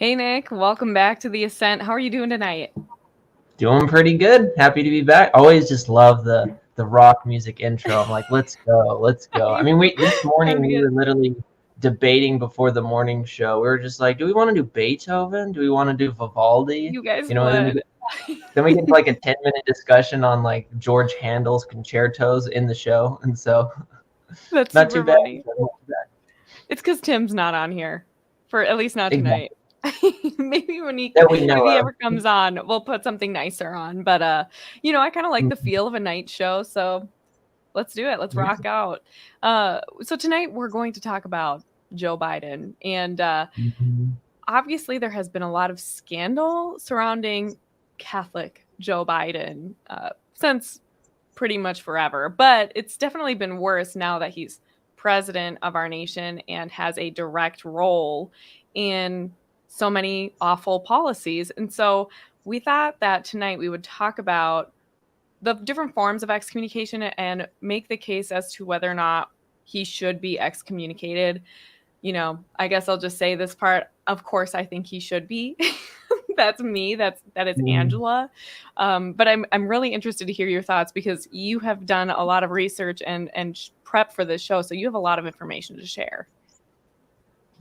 Hey Nick, welcome back to the Assent. How are you doing tonight? Doing pretty good. Happy to be back. Always just love the rock music intro. I'm like, let's go, let's go. I I mean, we this morning Time to we get were literally debating before the morning show. We were just like, do we want to do Beethoven? Do we want to do Vivaldi? you guys And then would. we get to like a 10-minute discussion on like George Handel's concertos in the show, and so That's not too super bad. funny. It's because Tim's not on here, for at least not tonight. Exactly. Maybe when he That we if know he of. ever comes on, we'll put something nicer on. But I kind of like the feel of a night show, so let's do it. Let's rock out. So tonight we're going to talk about Joe Biden, and Mhm. obviously there has been a lot of scandal surrounding Catholic Joe Biden since pretty much forever, but it's definitely been worse now that he's president of our nation and has a direct role in so many awful policies. And so we thought that tonight we would talk about the different forms of excommunication and make the case as to whether or not he should be excommunicated. I guess I'll just say this part. Of course, I think he should be. That's me. That is Mhm. Angela. But I'm really interested to hear your thoughts because you have done a lot of research and prep for this show, so you have a lot of information to share.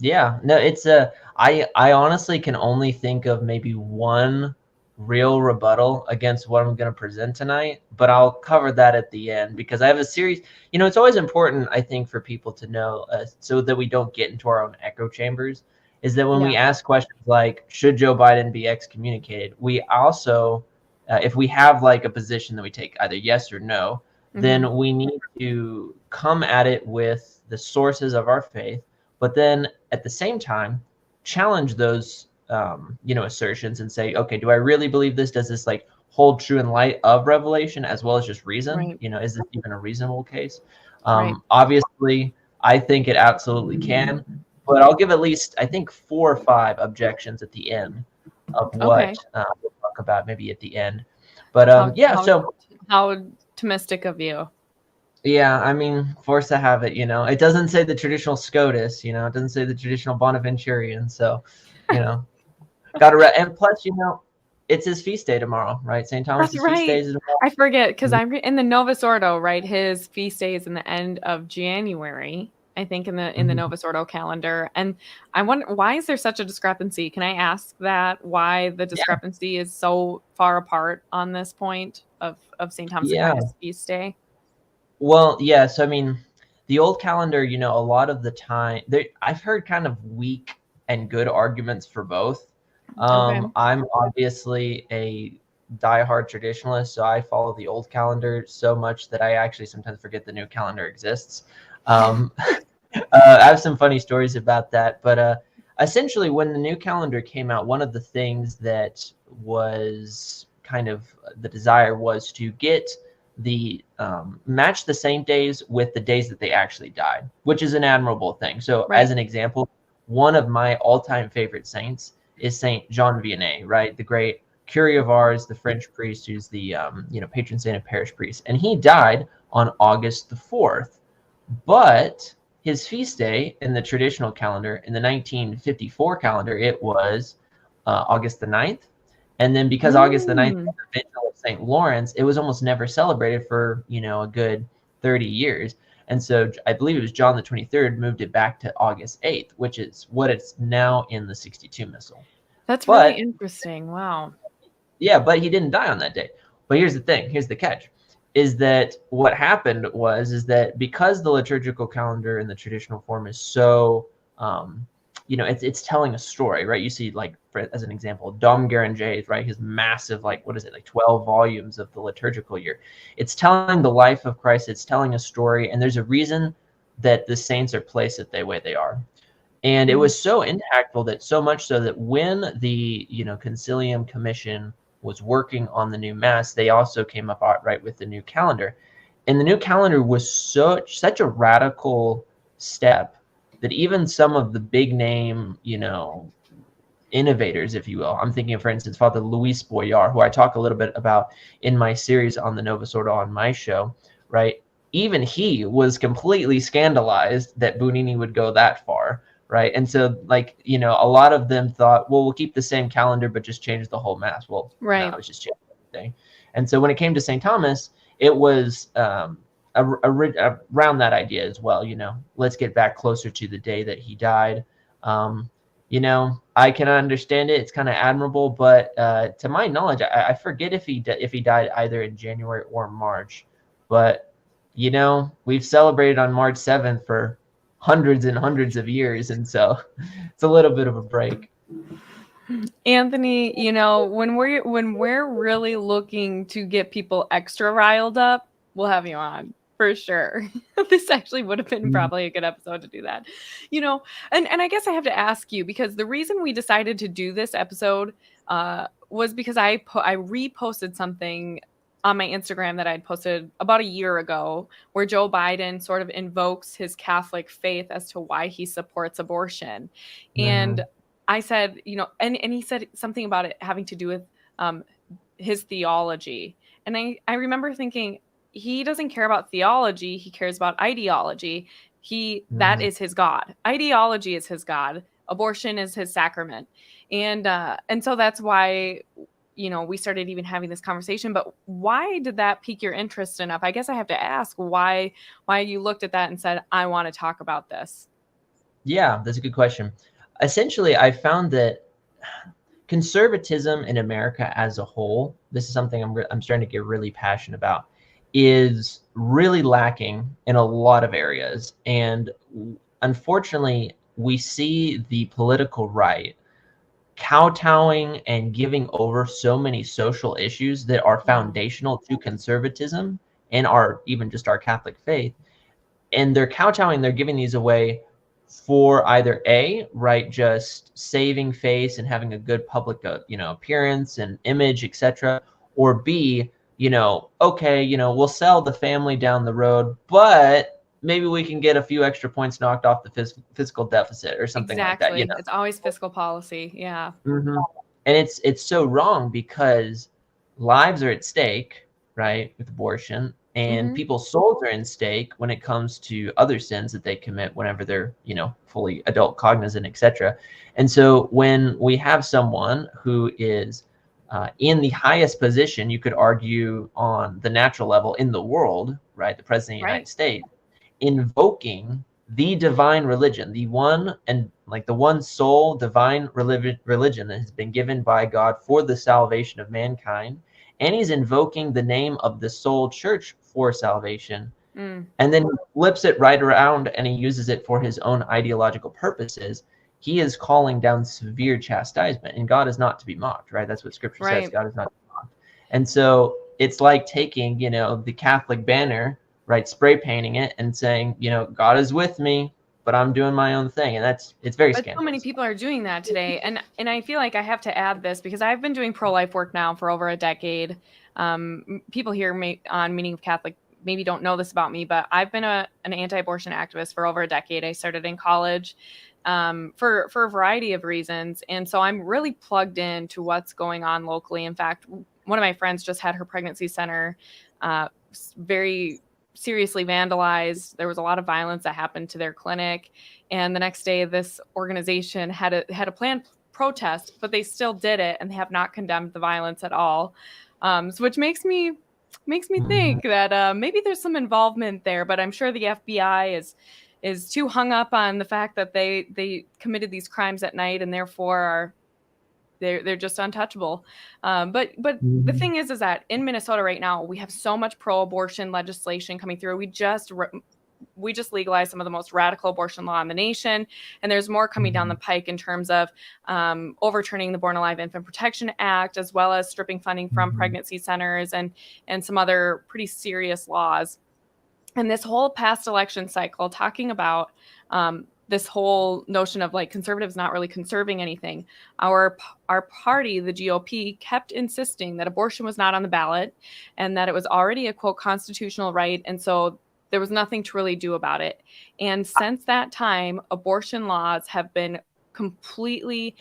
Yeah, no, it's a. I honestly can only think of maybe one real rebuttal against what I'm going to present tonight, but I'll cover that at the end because I have a series. It's always important, I think, for people to know so that we don't get into our own echo chambers. Is that when Yeah. we ask questions like, should Joe Biden be excommunicated? We also, if we have like a position that we take either yes or no, Mm-hmm. then we need to come at it with the sources of our faith, but then at the same time challenge those assertions and say, okay, do I really believe this? Does this like hold true in light of revelation as well as just reason? Right. Is this even a reasonable case? Right. Obviously I think it absolutely can, but I'll give at least I think 4 or 5 objections at the end of Okay. what we'll talk about maybe at the end. But How yeah, how so how optimistic of you. yeah, I mean, force to have it, It doesn't say the traditional SCOTUS, it doesn't say the traditional Bonaventurian. So, you know, and plus, it's his feast day tomorrow, right? St. That's Thomas's feast day right. is I forget because tomorrow. I'm in the Novus Ordo, right? His feast day is in the end of January, I think, in the Mhm. Novus Ordo calendar. And I wonder, why is there such a discrepancy? Can I ask that? Why the Yeah, discrepancy is so far apart on this point of St. Thomas yeah. Aquinas' feast day? Well, yes. I mean, the old calendar, a lot of the time, I've heard kind of weak and good arguments for both. Okay. I'm obviously a diehard traditionalist, so I follow the old calendar so much that I actually sometimes forget the new calendar exists. Um, I have some funny stories about that, but essentially, when the new calendar came out, one of the things that was kind of the desire was to get the match the saint days with the days that they actually died, which is an admirable thing. So, as Right. an example, one of my all-time favorite saints is Saint Jean Vianney, right? The great Curé of Ars, the French priest who's the patron saint of parish priests, and he died on August the 4th, but his feast day in the traditional calendar, in the 1954 calendar, it was August the 9th. And then because August the 9th Mm. was the Vigil of St. Lawrence, it was almost never celebrated for, a good 30 years. And so I believe it was John the 23rd moved it back to August 8th, which is what it's now in the 62 Missal. That's really But interesting. Wow. yeah, but he didn't die on that day. But here's the thing, here's the catch, is that what happened is that because the liturgical calendar in the traditional form is so, it's telling a story, right? You see, like, as an example, Dom Guéranger's, right? His massive, like, what is it, like 12 volumes of the liturgical year. It's telling the life of Christ. It's telling a story, and there's a reason that the saints are placed the way they are. And it Mm. was so impactful that so much so that when the Concilium Commission was working on the new mass, they also came up right with the new calendar. And the new calendar was such a radical step that even some of the big name, innovators, if you will. I'm thinking of, for instance, Father Luis Boyar, who I talk a little bit about in my series on the Novus Ordo on my show, right? Even he was completely scandalized that Bunini would go that far, right? And so, like, you know, a lot of them thought, well, we'll keep the same calendar, but just change the whole mass. Well, no, Right. it's just changing everything. And so when it came to St. Thomas, it was around that idea as well. You know, let's get back closer to the day that he died. You know, I can understand it. It's kind of admirable, but to my knowledge, I forget if he died either in January or March. But you know, we've celebrated on March 7th for hundreds and hundreds of years, and so it's a little bit of a break. Anthony, you know, when we're really looking to get people extra riled up, we'll have you on for sure. This actually would have been probably a good episode to do that. You know, and I guess I have to ask you, because the reason we decided to do this episode was because I reposted something on my Instagram that I'd posted about a year ago, where Joe Biden sort of invokes his Catholic faith as to why he supports abortion. And I said, you know, and he said something about it having to do with his theology. And I remember thinking, he doesn't care about theology, he cares about ideology. That is his God. Ideology is his God. Abortion is his sacrament. And so that's why, you know, we started even having this conversation. But why did that pique your interest enough? I guess I have to ask why you looked at that and said, I want to talk about this. Yeah, that's a good question. Essentially, I found that conservatism in America as a whole, this is something I'm starting to get really passionate about, is really lacking in a lot of areas. And unfortunately, we see the political right kowtowing and giving over so many social issues that are foundational to conservatism and even just our Catholic faith. And they're kowtowing, they're giving these away for either right, just saving face and having a good public, you know, appearance and image, etc., or B, you know, okay, you know, we'll sell the family down the road, but maybe we can get a few extra points knocked off the fiscal deficit or something like that. You know, It's always fiscal policy. Yeah. and it's so wrong because lives are at stake, right, with abortion, and people's souls are in stake when it comes to other sins that they commit whenever they're, you know, fully adult, cognizant, etc. And so when we have someone who is in the highest position, you could argue, on the natural level in the world, right, the president of the United States, invoking the divine religion, the one sole divine religion that has been given by God for the salvation of mankind, and he's invoking the name of the sole church for salvation, and then flips it right around and he uses it for his own ideological purposes. He is calling down severe chastisement, and God is not to be mocked, right? That's what Scripture says. God is not to be mocked. And so it's like taking, you know, the Catholic banner, right, spray painting it and saying, you know, God is with me, but I'm doing my own thing. And it's very scandalous. So many people are doing that today. And I feel like I have to add this because I've been doing pro-life work now for over a decade. People here on Meaning of Catholic maybe don't know this about me, but I've been an anti-abortion activist for over a decade. I started in college for a variety of reasons. And so I'm really plugged into what's going on locally. In fact, one of my friends just had her pregnancy center very seriously vandalized. There was a lot of violence that happened to their clinic. And the next day, this organization had a planned protest, but they still did it, and they have not condemned the violence at all. So which makes me think that maybe there's some involvement there, but I'm sure the FBI is too hung up on the fact that they committed these crimes at night and therefore they're just untouchable. But the thing is that in Minnesota right now, we have so much pro-abortion legislation coming through. We just legalized some of the most radical abortion law in the nation, and there's more coming down the pike in terms of overturning the Born Alive Infant Protection Act, as well as stripping funding from pregnancy centers and some other pretty serious laws. And this whole past election cycle, talking about this whole notion of like conservatives not really conserving anything. Our party, the GOP, kept insisting that abortion was not on the ballot and that it was already a, quote, constitutional right. And so there was nothing to really do about it. And since that time, abortion laws have been completely,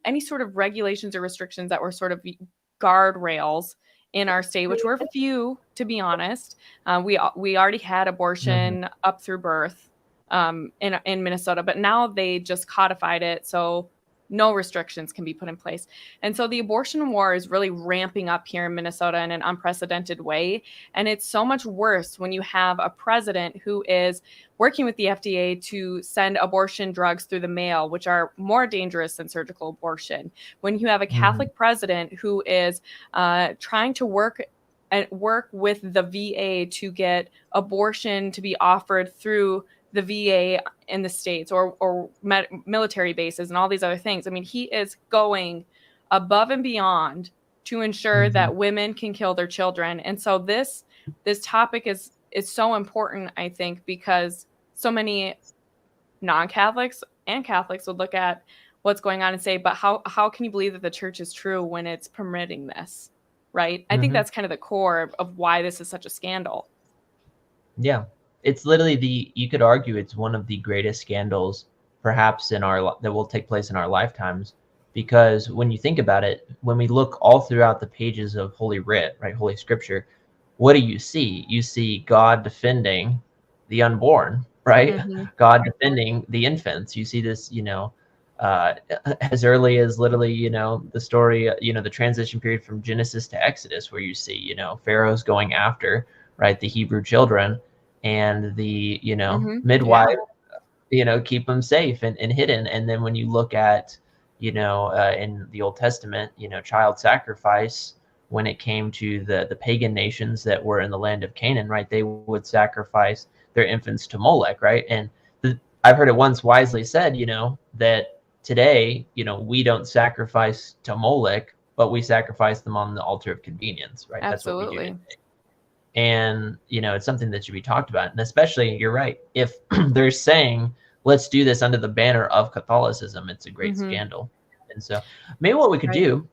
any sort of regulations or restrictions that were sort of guardrails in our state, which were few, to be honest. We already had abortion up through birth. in Minnesota, but now they just codified it, so no restrictions can be put in place. And so the abortion war is really ramping up here in Minnesota in an unprecedented way. And it's so much worse when you have a president who is working with the FDA to send abortion drugs through the mail, which are more dangerous than surgical abortion. When you have a Catholic president who is trying to work with the VA to get abortion to be offered through the VA in the States or military bases and all these other things. I mean, he is going above and beyond to ensure that women can kill their children. And so this topic is so important, I think, because so many non-Catholics and Catholics would look at what's going on and say, but how can you believe that the church is true when it's permitting this? Right? I think that's kind of the core of why this is such a scandal. Yeah. It's literally you could argue it's one of the greatest scandals perhaps that will take place in our lifetimes, because when you think about it, when we look all throughout the pages of Holy Writ, right, Holy Scripture, what do you see? You see God defending the unborn, right? God defending the infants. You see this, as early as literally, the story, the transition period from Genesis to Exodus, where you see, Pharaoh's going after, right, the Hebrew children, and the midwife keep them safe and hidden. And then when you look at in the Old Testament, child sacrifice, when it came to the pagan nations that were in the land of Canaan, right, they would sacrifice their infants to Molech, right? And I've heard it once wisely said, that today, we don't sacrifice to Molech, but we sacrifice them on the altar of convenience, right? Absolutely. That's what we do today. And, it's something that should be talked about. And especially, you're right, if they're saying, let's do this under the banner of Catholicism, it's a great scandal. And so maybe what we could do,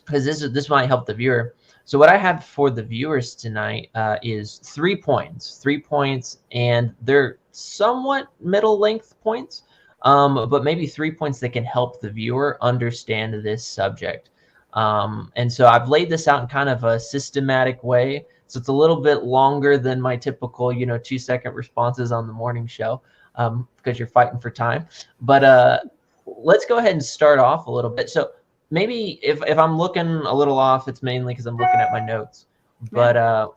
because this might help the viewer. So what I have for the viewers tonight is 3 points, and they're somewhat middle length points, but maybe 3 points that can help the viewer understand this subject. And so I've laid this out in kind of a systematic way. So it's a little bit longer than my typical, 2-second responses on the morning show, because you're fighting for time. But let's go ahead and start off a little bit. So maybe if I'm looking a little off, it's mainly because I'm looking at my notes. But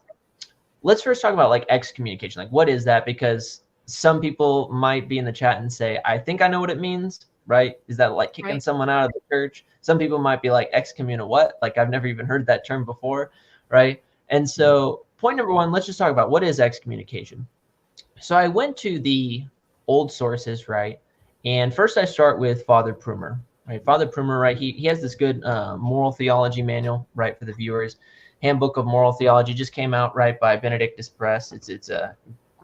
let's first talk about like excommunication. Like, what is that? Because some people might be in the chat and say, I think I know what it means, right? Is that like kicking someone out of the church? Some people might be like, excommunicate what? Like, I've never even heard that term before, right? And so point number one, let's just talk about what is excommunication. So I went to the old sources, right? And first I start with Father Prumer, right? Father Prumer, right? He has this good moral theology manual, right, for the viewers. Handbook of Moral Theology just came out, right, by Benedictus Press. It's a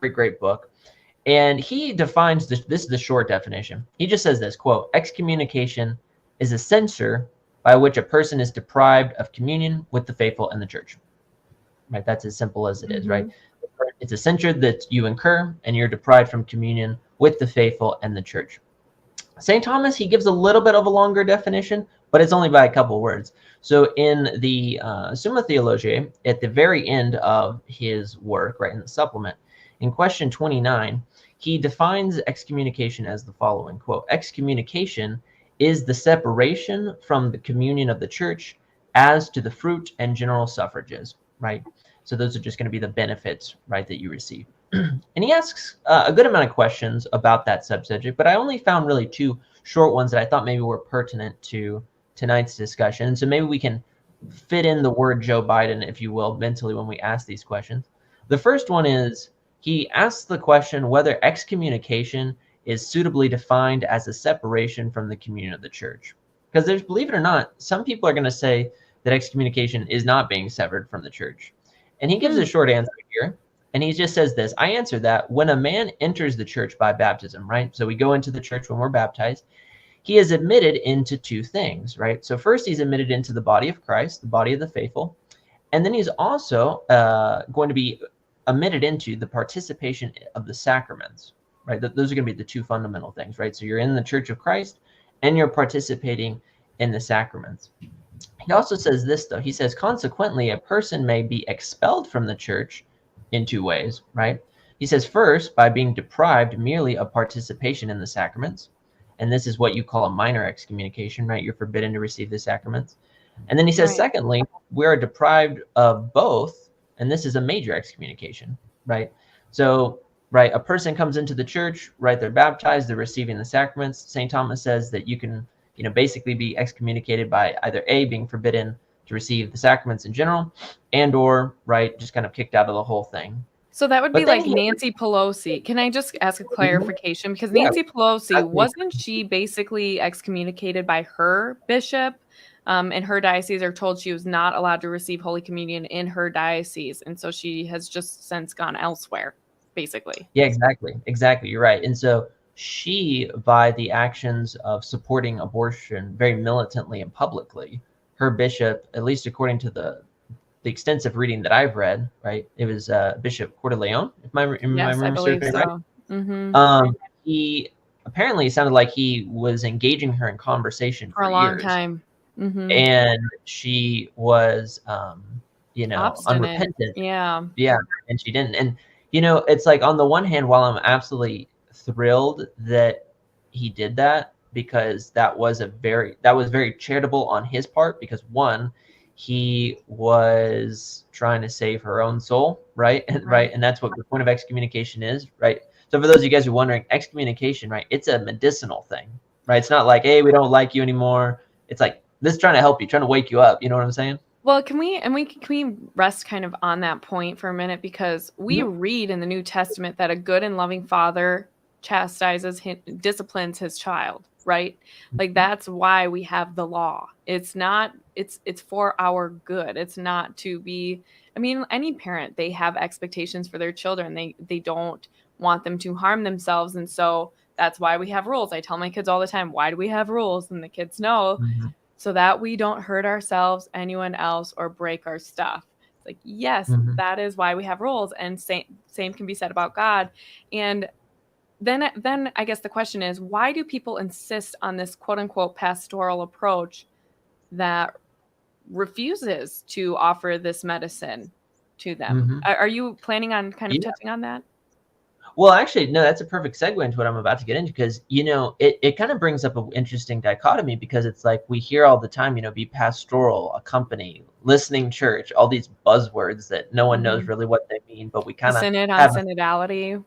great book. And he defines this is the short definition. He just says this, quote, excommunication is a censure by which a person is deprived of communion with the faithful and the church. Right, that's as simple as it is, right? It's a censure that you incur, and you're deprived from communion with the faithful and the church. St. Thomas, he gives a little bit of a longer definition, but it's only by a couple words. So in the Summa Theologiae, at the very end of his work, right, in the supplement, in question 29, he defines excommunication as the following, quote, excommunication is the separation from the communion of the church as to the fruit and general suffrages, right? So those are just going to be the benefits, right, that you receive. And he asks a good amount of questions about that subject, but I only found really 2 short ones that I thought maybe were pertinent to tonight's discussion. And so maybe we can fit in the word Joe Biden, if you will, mentally when we ask these questions. The first one is, he asks the question whether excommunication is suitably defined as a separation from the communion of the church. Because there's, believe it or not, some people are going to say that excommunication is not being severed from the church. And he gives a short answer here. And he just says this, I answer that when a man enters the church by baptism, right? So we go into the church when we're baptized. He is admitted into 2 things, right? So first, he's admitted into the body of Christ, the body of the faithful. And then he's also going to be admitted into the participation of the sacraments, right? Those are going to be the 2 fundamental things, right? So you're in the church of Christ and you're participating in the sacraments. He also says this, though. He says, consequently, a person may be expelled from the church in 2 ways, right? He says, first, by being deprived merely of participation in the sacraments. And this is what you call a minor excommunication, right? You're forbidden to receive the sacraments. And then he says, Right. secondly, we are deprived of both. And this is a major excommunication, right? So, right, a person comes into the church, right? They're baptized, they're receiving the sacraments. St. Thomas says that you can, basically be excommunicated by either A, being forbidden to receive the sacraments in general, and or, right, just kind of kicked out of the whole thing. So that would But be then like Nancy Pelosi. Can I just ask a clarification? Because Yeah, Nancy Pelosi, that's me. wasn't she basically excommunicated by her bishop in her diocese, or told she was not allowed to receive Holy Communion in her diocese? And so she has just since gone elsewhere, basically. Yeah, exactly. You're right. And so she, by the actions of supporting abortion very militantly and publicly, her bishop, at least according to the extensive reading that I've read, right? It was Bishop Corteleone, if my Yes, I memory serves believe me right. so. Hmm. He apparently sounded like he was engaging her in conversation For for a long years, time. Hmm. and she was, Obstinate. unrepentant. Yeah. Yeah, and she didn't. And it's like, on the one hand, while I'm absolutely thrilled that he did that, because that was very charitable on his part, because one, he was trying to save her own soul, right? And Right. and that's what the point of excommunication is, right? So for those of you guys who are wondering, excommunication, right? It's a medicinal thing, right? It's not like, hey, we don't like you anymore. It's like, this is trying to help you, trying to wake you up. You know what I'm saying? Well, can we rest kind of on that point for a minute, because we read in the New Testament that a good and loving father chastises him, disciplines his child, right? Like that's why we have the law. It's not it's for our good. It's not to be, I mean, any parent, they have expectations for their children. They don't want them to harm themselves, and so that's why we have rules. I tell my kids all the time, why do we have rules? And the kids know, Mhm. so that we don't hurt ourselves, anyone else, or break our stuff. It's like, yes, Mhm. that is why we have rules, and same can be said about God. And then I guess the question is, why do people insist on this quote unquote pastoral approach that refuses to offer this medicine to them? Mhm. Are you planning on kind of Yeah. touching on that? Well, actually, no, that's a perfect segue into what I'm about to get into, because, it kind of brings up an interesting dichotomy, because it's like we hear all the time, be pastoral, accompany, listening church, all these buzzwords that no one knows Mhm. really what they mean, but we The kind of synod on have, synodality.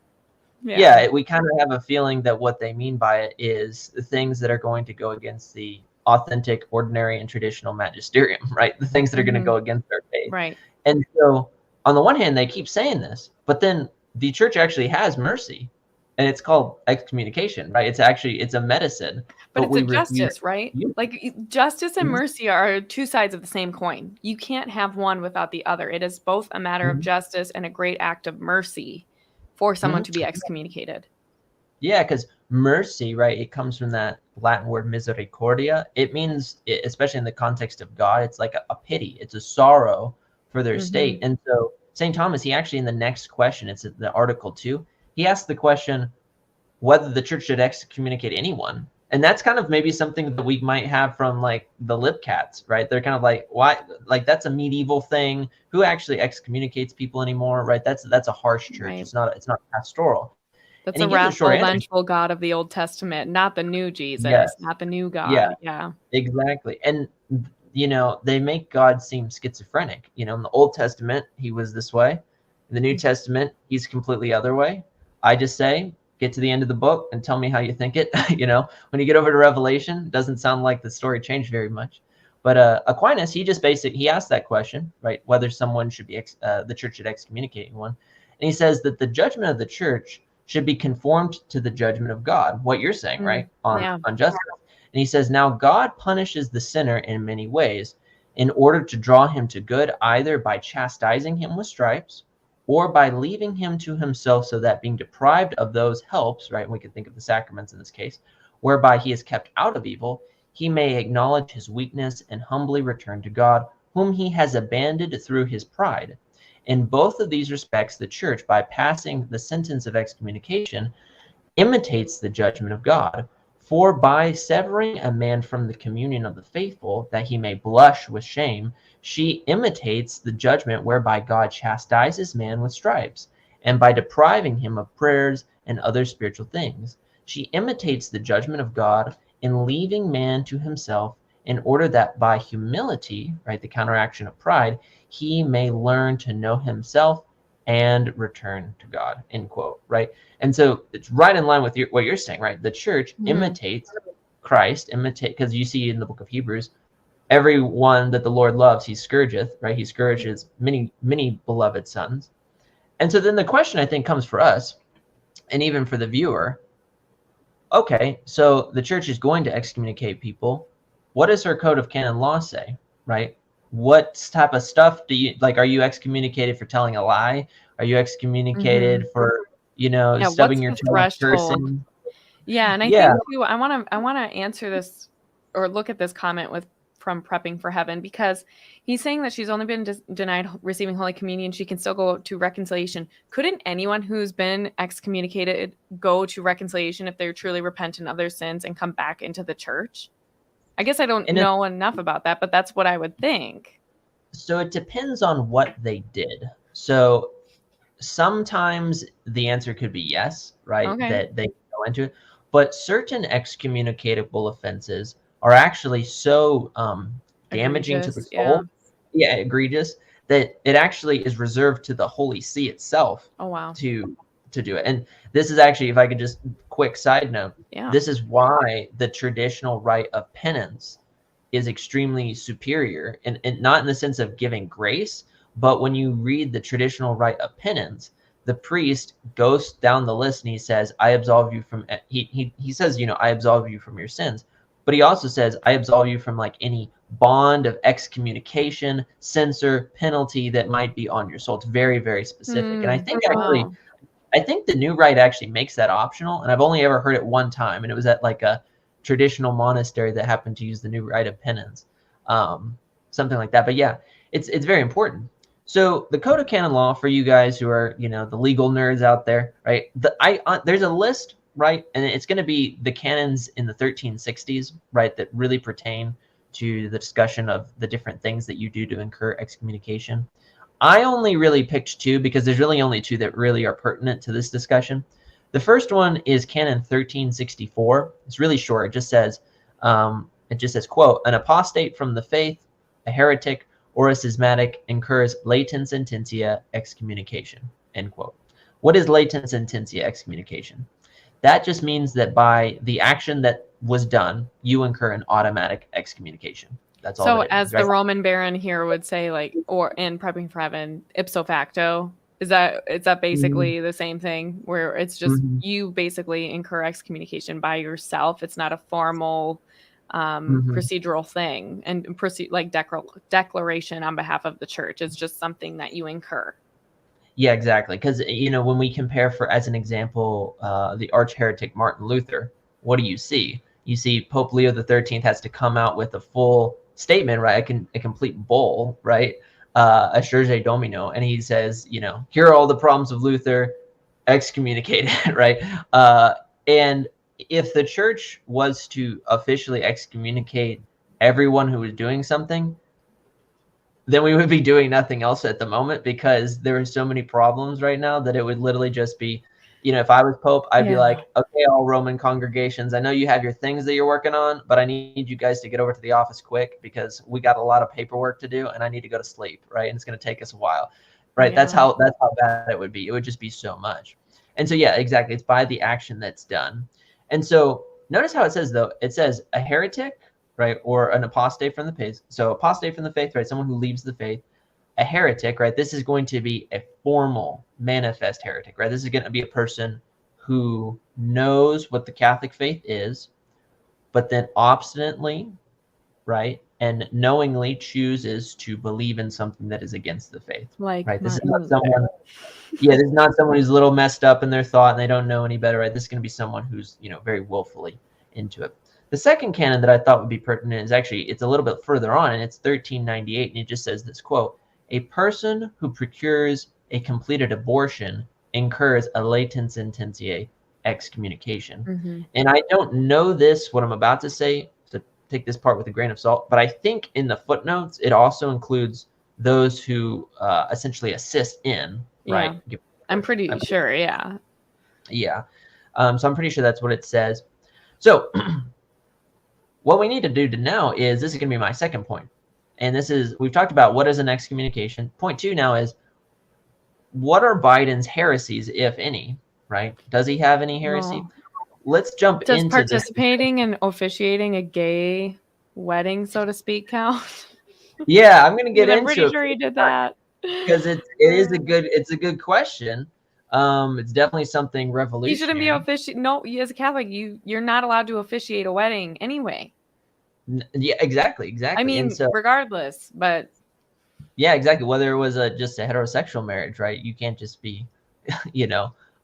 Yeah. yeah, we kind of have a feeling that what they mean by it is the things that are going to go against the authentic, ordinary, and traditional magisterium, right? The things that are going to Mhm. go against our faith. Right. And so, on the one hand, they keep saying this, but then the church actually has mercy, and it's called excommunication, right? It's a medicine, But but it's we a refuse justice, right? to use Like justice and it. mercy are two sides of the same coin. You can't have one without the other. It is both a matter of Mhm, justice and a great act of mercy for someone mhm. to be excommunicated. Yeah, because mercy, right? It comes from that Latin word misericordia. It means, especially in the context of God, it's like a pity. It's a sorrow for their state. Hmm. And so St. Thomas, he actually, in the next question, it's the Article 2, he asked the question whether the church should excommunicate anyone. And that's kind of maybe something that we might have from like the lip cats, right? They're kind of like, why? Like, that's a medieval thing. Who actually excommunicates people anymore, right? That's a harsh church. Right. It's not pastoral. That's And he a gives a short wrathful, answer. vengeful God of the Old Testament, not the new Jesus, Yes. not the new Yeah, God. Yeah. exactly. And they make God seem schizophrenic. In the Old Testament, he was this way. In the New Testament, he's completely other way. I just say, get to the end of the book and tell me how you think it. When you get over to Revelation, it doesn't sound like the story changed very much. But Aquinas, he asked that question, right? Whether someone should be the church should excommunicate anyone, and he says that the judgment of the church should be conformed to the judgment of God. What you're saying, right? Yeah. On justice. And he says, now God punishes the sinner in many ways in order to draw him to good, either by chastising him with stripes or by leaving him to himself, so that being deprived of those helps, right? And we can think of the sacraments in this case, whereby he is kept out of evil, he may acknowledge his weakness and humbly return to God, whom he has abandoned through his pride. In both of these respects, the church, by passing the sentence of excommunication, imitates the judgment of God. For by severing a man from the communion of the faithful, that he may blush with shame, she imitates the judgment whereby God chastises man with stripes, and by depriving him of prayers and other spiritual things. She imitates the judgment of God in leaving man to himself, in order that by humility, right, the counteraction of pride, he may learn to know himself and return to God, end quote, right? And so it's right in line with what you're saying, right? The church imitates Christ, because you see in the book of Hebrews, everyone that the Lord loves, he scourgeth, right? He scourges many, many beloved sons. And so then the question I think comes for us, and even for the viewer, okay, so the church is going to excommunicate people. What does her code of canon law say, right? What type of stuff do you, like, are you excommunicated for telling a lie? Are you excommunicated for, stubbing your toe, cursing? Yeah, and I think too, I want to answer this, or look at this comment from Prepping for Heaven, because he's saying that she's only been denied receiving Holy Communion. She can still go to reconciliation. Couldn't anyone who's been excommunicated go to reconciliation if they're truly repentant of their sins and come back into the church? I guess I don't know enough about that, but that's what I would think. So it depends on what they did. So sometimes the answer could be yes, right? Okay. That they go into it. But certain excommunicatable offenses are actually so damaging to the soul, egregious, that it actually is reserved to the Holy See itself. Oh, wow. To do it. And this is actually, if I could just quick side note, this is why the traditional rite of penance is extremely superior, and not in the sense of giving grace, but when you read the traditional rite of penance, the priest goes down the list and he says, I absolve you from, he says, I absolve you from your sins. But he also says, I absolve you from like any bond of excommunication, censor, penalty that might be on your soul. It's very, very specific. And I think I think the new rite actually makes that optional. And I've only ever heard it one time. And it was at like a traditional monastery that happened to use the new rite of penance. Something like that. But yeah, it's very important. So the Code of Canon Law, for you guys who are, the legal nerds out there, right? There's a list, right? And it's going to be the canons in the 1360s, right? That really pertain to the discussion of the different things that you do to incur excommunication. I only really picked two because there's really only two that really are pertinent to this discussion. The first one is Canon 1364. It's really short. It just says, quote, an apostate from the faith, a heretic, or a schismatic incurs latent sententia excommunication, end quote. What is latent sententia excommunication? That just means that by the action that was done, you incur an automatic excommunication. That's all. So as the Roman Baron here would say, like, or in Prepping for Heaven, ipso facto, is that basically the same thing, where it's just you basically incur excommunication by yourself? It's not a formal procedural thing and declaration on behalf of the church. It's just something that you incur. Yeah, exactly. Because when we compare, as an example, the arch heretic Martin Luther, what do you see? You see Pope Leo XIII has to come out with a full statement, right? A complete bull, right? A Surge Domino, and he says, here are all the problems of Luther, excommunicated, right? And if the church was to officially excommunicate everyone who was doing something, then we would be doing nothing else at the moment, because there are so many problems right now that it would literally just be, if I was Pope, I'd be like, okay, all Roman congregations, I know you have your things that you're working on, but I need you guys to get over to the office quick, because we got a lot of paperwork to do and I need to go to sleep, right? And it's going to take us a while, right? That's how bad it would be. It would just be so much. And so, yeah, exactly. It's by the action that's done. And so notice how it says, though, it says a heretic, right? Or an apostate from the faith. So apostate from the faith, right? Someone who leaves the faith. A heretic, right? This is going to be a formal, manifest heretic, right? This is going to be a person who knows what the Catholic faith is, but then obstinately, right, and knowingly chooses to believe in something that is against the faith. Right? This is not someone. This is not someone who's a little messed up in their thought and they don't know any better, right? This is going to be someone who's, very willfully into it. The second canon that I thought would be pertinent is it's a little bit further on, and it's 1398, and it just says this, quote, a person who procures a completed abortion incurs a latent sententiae excommunication. And I don't know what I'm about to say, so take this part with a grain of salt, but I think in the footnotes, it also includes those who essentially assist in, right, I'm pretty sure, yeah. Yeah. So I'm pretty sure that's what it says. So what we need to do now is, this is going to be my second point. And this is, we've talked about what is an excommunication. Point 2 now is, what are Biden's heresies, if any, right? Does he have any heresy? Well, Let's jump does into this. participating and officiating a gay wedding, so to speak, count? Yeah, I'm going to get I'm into pretty it sure he did that. because it's a good question. It's definitely something revolutionary. You shouldn't be officiating. No, as a Catholic, you're not allowed to officiate a wedding anyway. Yeah, exactly. I mean, and so, regardless, but yeah, exactly. Whether it was just a heterosexual marriage, right? You can't just be,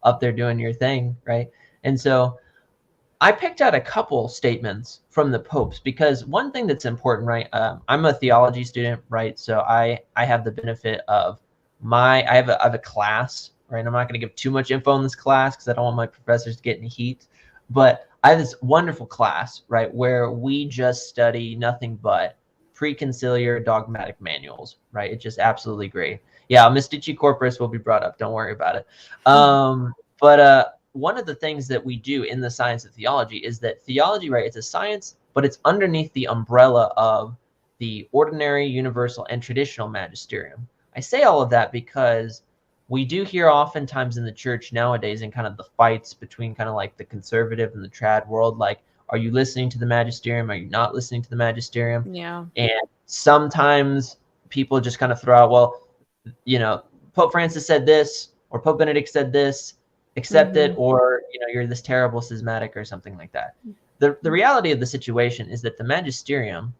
up there doing your thing, right? And so I picked out a couple statements from the popes, because one thing that's important, right? I'm a theology student, right? So I have the benefit of I have a class, right? I'm not going to give too much info on this class because I don't want my professors to get any heat. But I have this wonderful class, right, where we just study nothing but preconciliar dogmatic manuals, right? It's just absolutely great. Yeah, Mystici Corpus will be brought up. Don't worry about it. But one of the things that we do in the science of theology is that theology, right, it's a science, but it's underneath the umbrella of the ordinary, universal, and traditional magisterium. I say all of that because we do hear oftentimes in the church nowadays, in kind of the fights between kind of like the conservative and the trad world, like, are you listening to the magisterium? Are you not listening to the magisterium? yeah. And sometimes people just kind of throw out, well, Pope Francis said this, or Pope Benedict said this, accept it, or you're this terrible schismatic or something like that. The reality of the situation is that the magisterium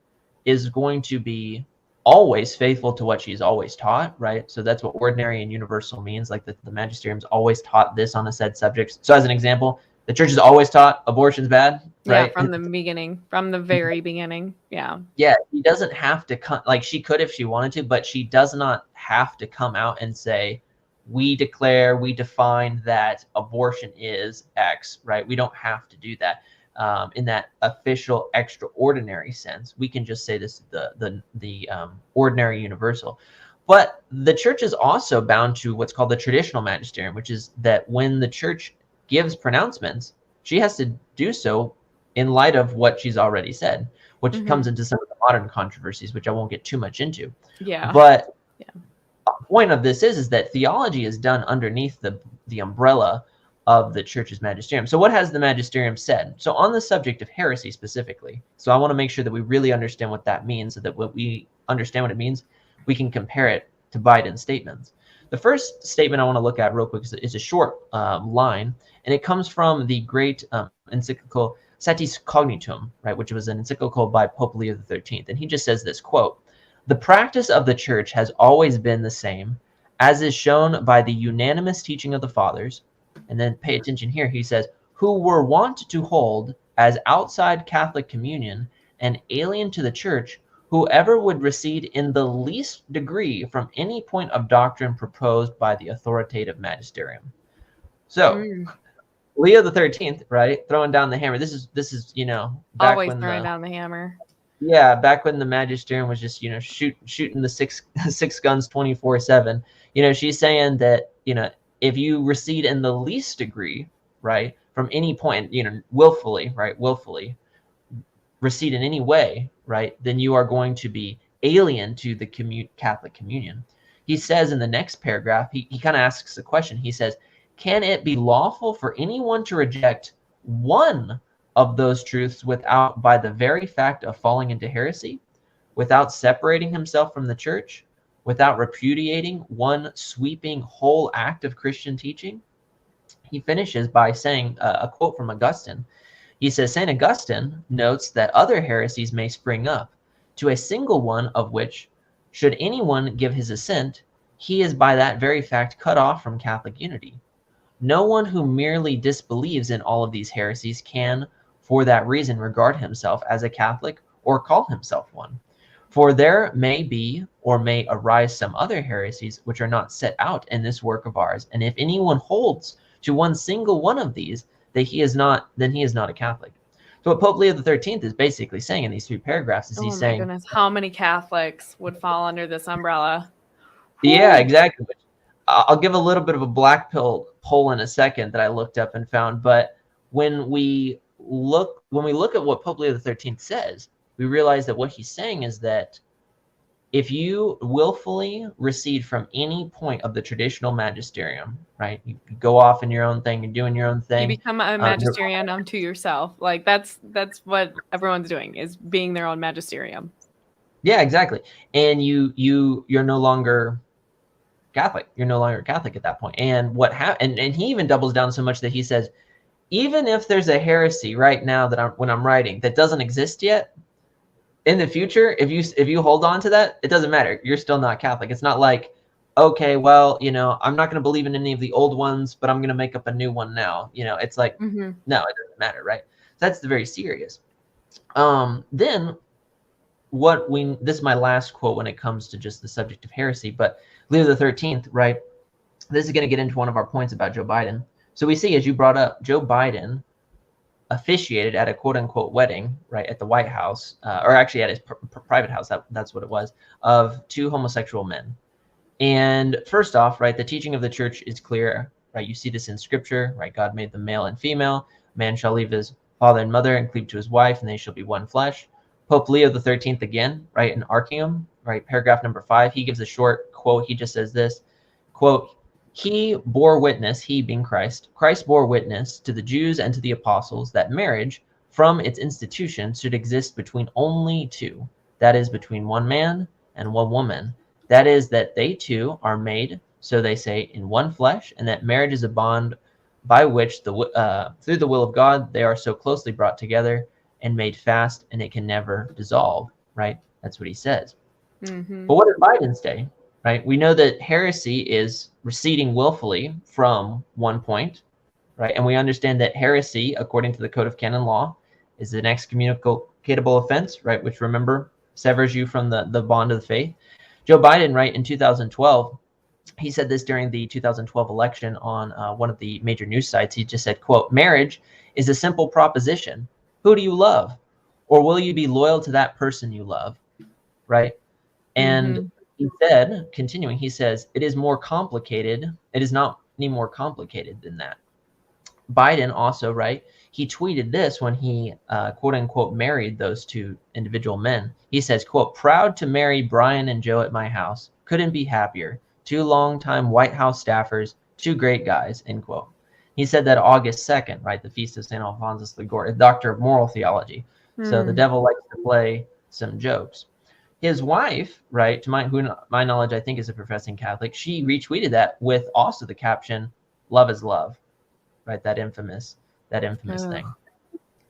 is going to be always faithful to what she's always taught, right? So that's what ordinary and universal means, like the magisterium's always taught this on a said subject. So as an example, the church has always taught abortion's bad, right? Yeah, from the beginning, from the very beginning. Yeah. Yeah, she doesn't have to come, like, she could if she wanted to, but she does not have to come out and say, we define that abortion is X, right? We don't have to do that in that official extraordinary sense. We can just say this is the ordinary universal. But the church is also bound to what's called the traditional magisterium, which is that when the church gives pronouncements, she has to do so in light of what she's already said, which comes into some of the modern controversies, which I won't get too much into. Yeah. But the point of this is that theology is done underneath the umbrella of the church's magisterium. So what has the magisterium said? So on the subject of heresy specifically, so I want to make sure that we really understand what that means, so that when we understand what it means, we can compare it to Biden's statements. The first statement I want to look at real quick is a short line, and it comes from the great encyclical Satis Cognitum, right, which was an encyclical by Pope Leo XIII. And he just says this, quote, "The practice of the church has always been the same, as is shown by the unanimous teaching of the fathers," and then pay attention here, he says, "who were wont to hold as outside Catholic communion and alien to the church whoever would recede in the least degree from any point of doctrine proposed by the authoritative magisterium." So Leo the 13th, right, throwing down the hammer. This is back always when throwing down the hammer. Yeah, back when the magisterium was just shooting the six guns 24/7. She's saying that if you recede in the least degree, right, from any point, willfully recede in any way, right, then you are going to be alien to the Catholic communion. He says in the next paragraph, he kind of asks the question. He says, "Can it be lawful for anyone to reject one of those truths without, by the very fact of falling into heresy, without separating himself from the church, without repudiating one sweeping whole act of Christian teaching?" He finishes by saying a quote from Augustine. He says, "St. Augustine notes that other heresies may spring up, to a single one of which, should anyone give his assent, he is by that very fact cut off from Catholic unity. No one who merely disbelieves in all of these heresies can, for that reason, regard himself as a Catholic or call himself one. For there may be or may arise some other heresies which are not set out in this work of ours, and if anyone holds to one single one of these, then he is not a Catholic." So what Pope Leo XIII is basically saying in these 3 paragraphs is he's saying, goodness, how many Catholics would fall under this umbrella? yeah, exactly. I'll give a little bit of a black pill poll in a second that I looked up and found. But when we look at what Pope Leo XIII says, we realize that what he's saying is that if you willfully recede from any point of the traditional magisterium, right, you go off in your own thing, you're doing your own thing. You become a magisterium unto yourself. Like that's what everyone's doing, is being their own magisterium. Yeah, exactly. And you're no longer Catholic. You're no longer Catholic at that point. And what happened? And he even doubles down so much that he says, even if there's a heresy right now that when I'm writing that doesn't exist yet, in the future, if you hold on to that, it doesn't matter. You're still not Catholic. It's not like, okay, well, I'm not going to believe in any of the old ones, but I'm going to make up a new one now. It's like, no, it doesn't matter, right? So that's very serious. Then this is my last quote when it comes to just the subject of heresy, but Leo the 13th, right? This is going to get into one of our points about Joe Biden. So we see, as you brought up, Joe Biden officiated at a quote unquote wedding, right, at the White House, or actually at his private house. That's what it was, of two homosexual men. And first off, right, the teaching of the church is clear, right? You see this in scripture, right? God made them male and female. Man shall leave his father and mother and cleave to his wife, and they shall be one flesh. Pope Leo the 13th again, right, in Arceum, right, paragraph number 5, he gives a short quote. He just says this, quote, he bore witness, he being Christ bore witness to the Jews and to the apostles that marriage from its institution should exist between only two, that is, between one man and one woman. That is, that they two are made, so they say, in one flesh, and that marriage is a bond by which through the will of God they are so closely brought together and made fast, and it can never dissolve, right? That's what he says. But what did Biden say? Right, we know that heresy is receding willfully from one point, right? And we understand that heresy, according to the Code of Canon Law, is an excommunicatable offense, right? Which, remember, severs you from the bond of the faith. Joe Biden, right, in 2012, he said this during the 2012 election on one of the major news sites. He just said, quote, marriage is a simple proposition. Who do you love? Or will you be loyal to that person you love, right? And he said, continuing, he says, it is more complicated. It is not any more complicated than that. Biden also, right, he tweeted this when he, quote unquote, married those two individual men. He says, quote, proud to marry Brian and Joe at my house. Couldn't be happier. Two longtime White House staffers, two great guys, end quote. He said that August 2nd, right, the feast of St. Alphonsus Liguori, a doctor of moral theology. So the devil likes to play some jokes. His wife, right, to my knowledge, I think is a professing Catholic, she retweeted that with also the caption, love is love, right? That infamous thing.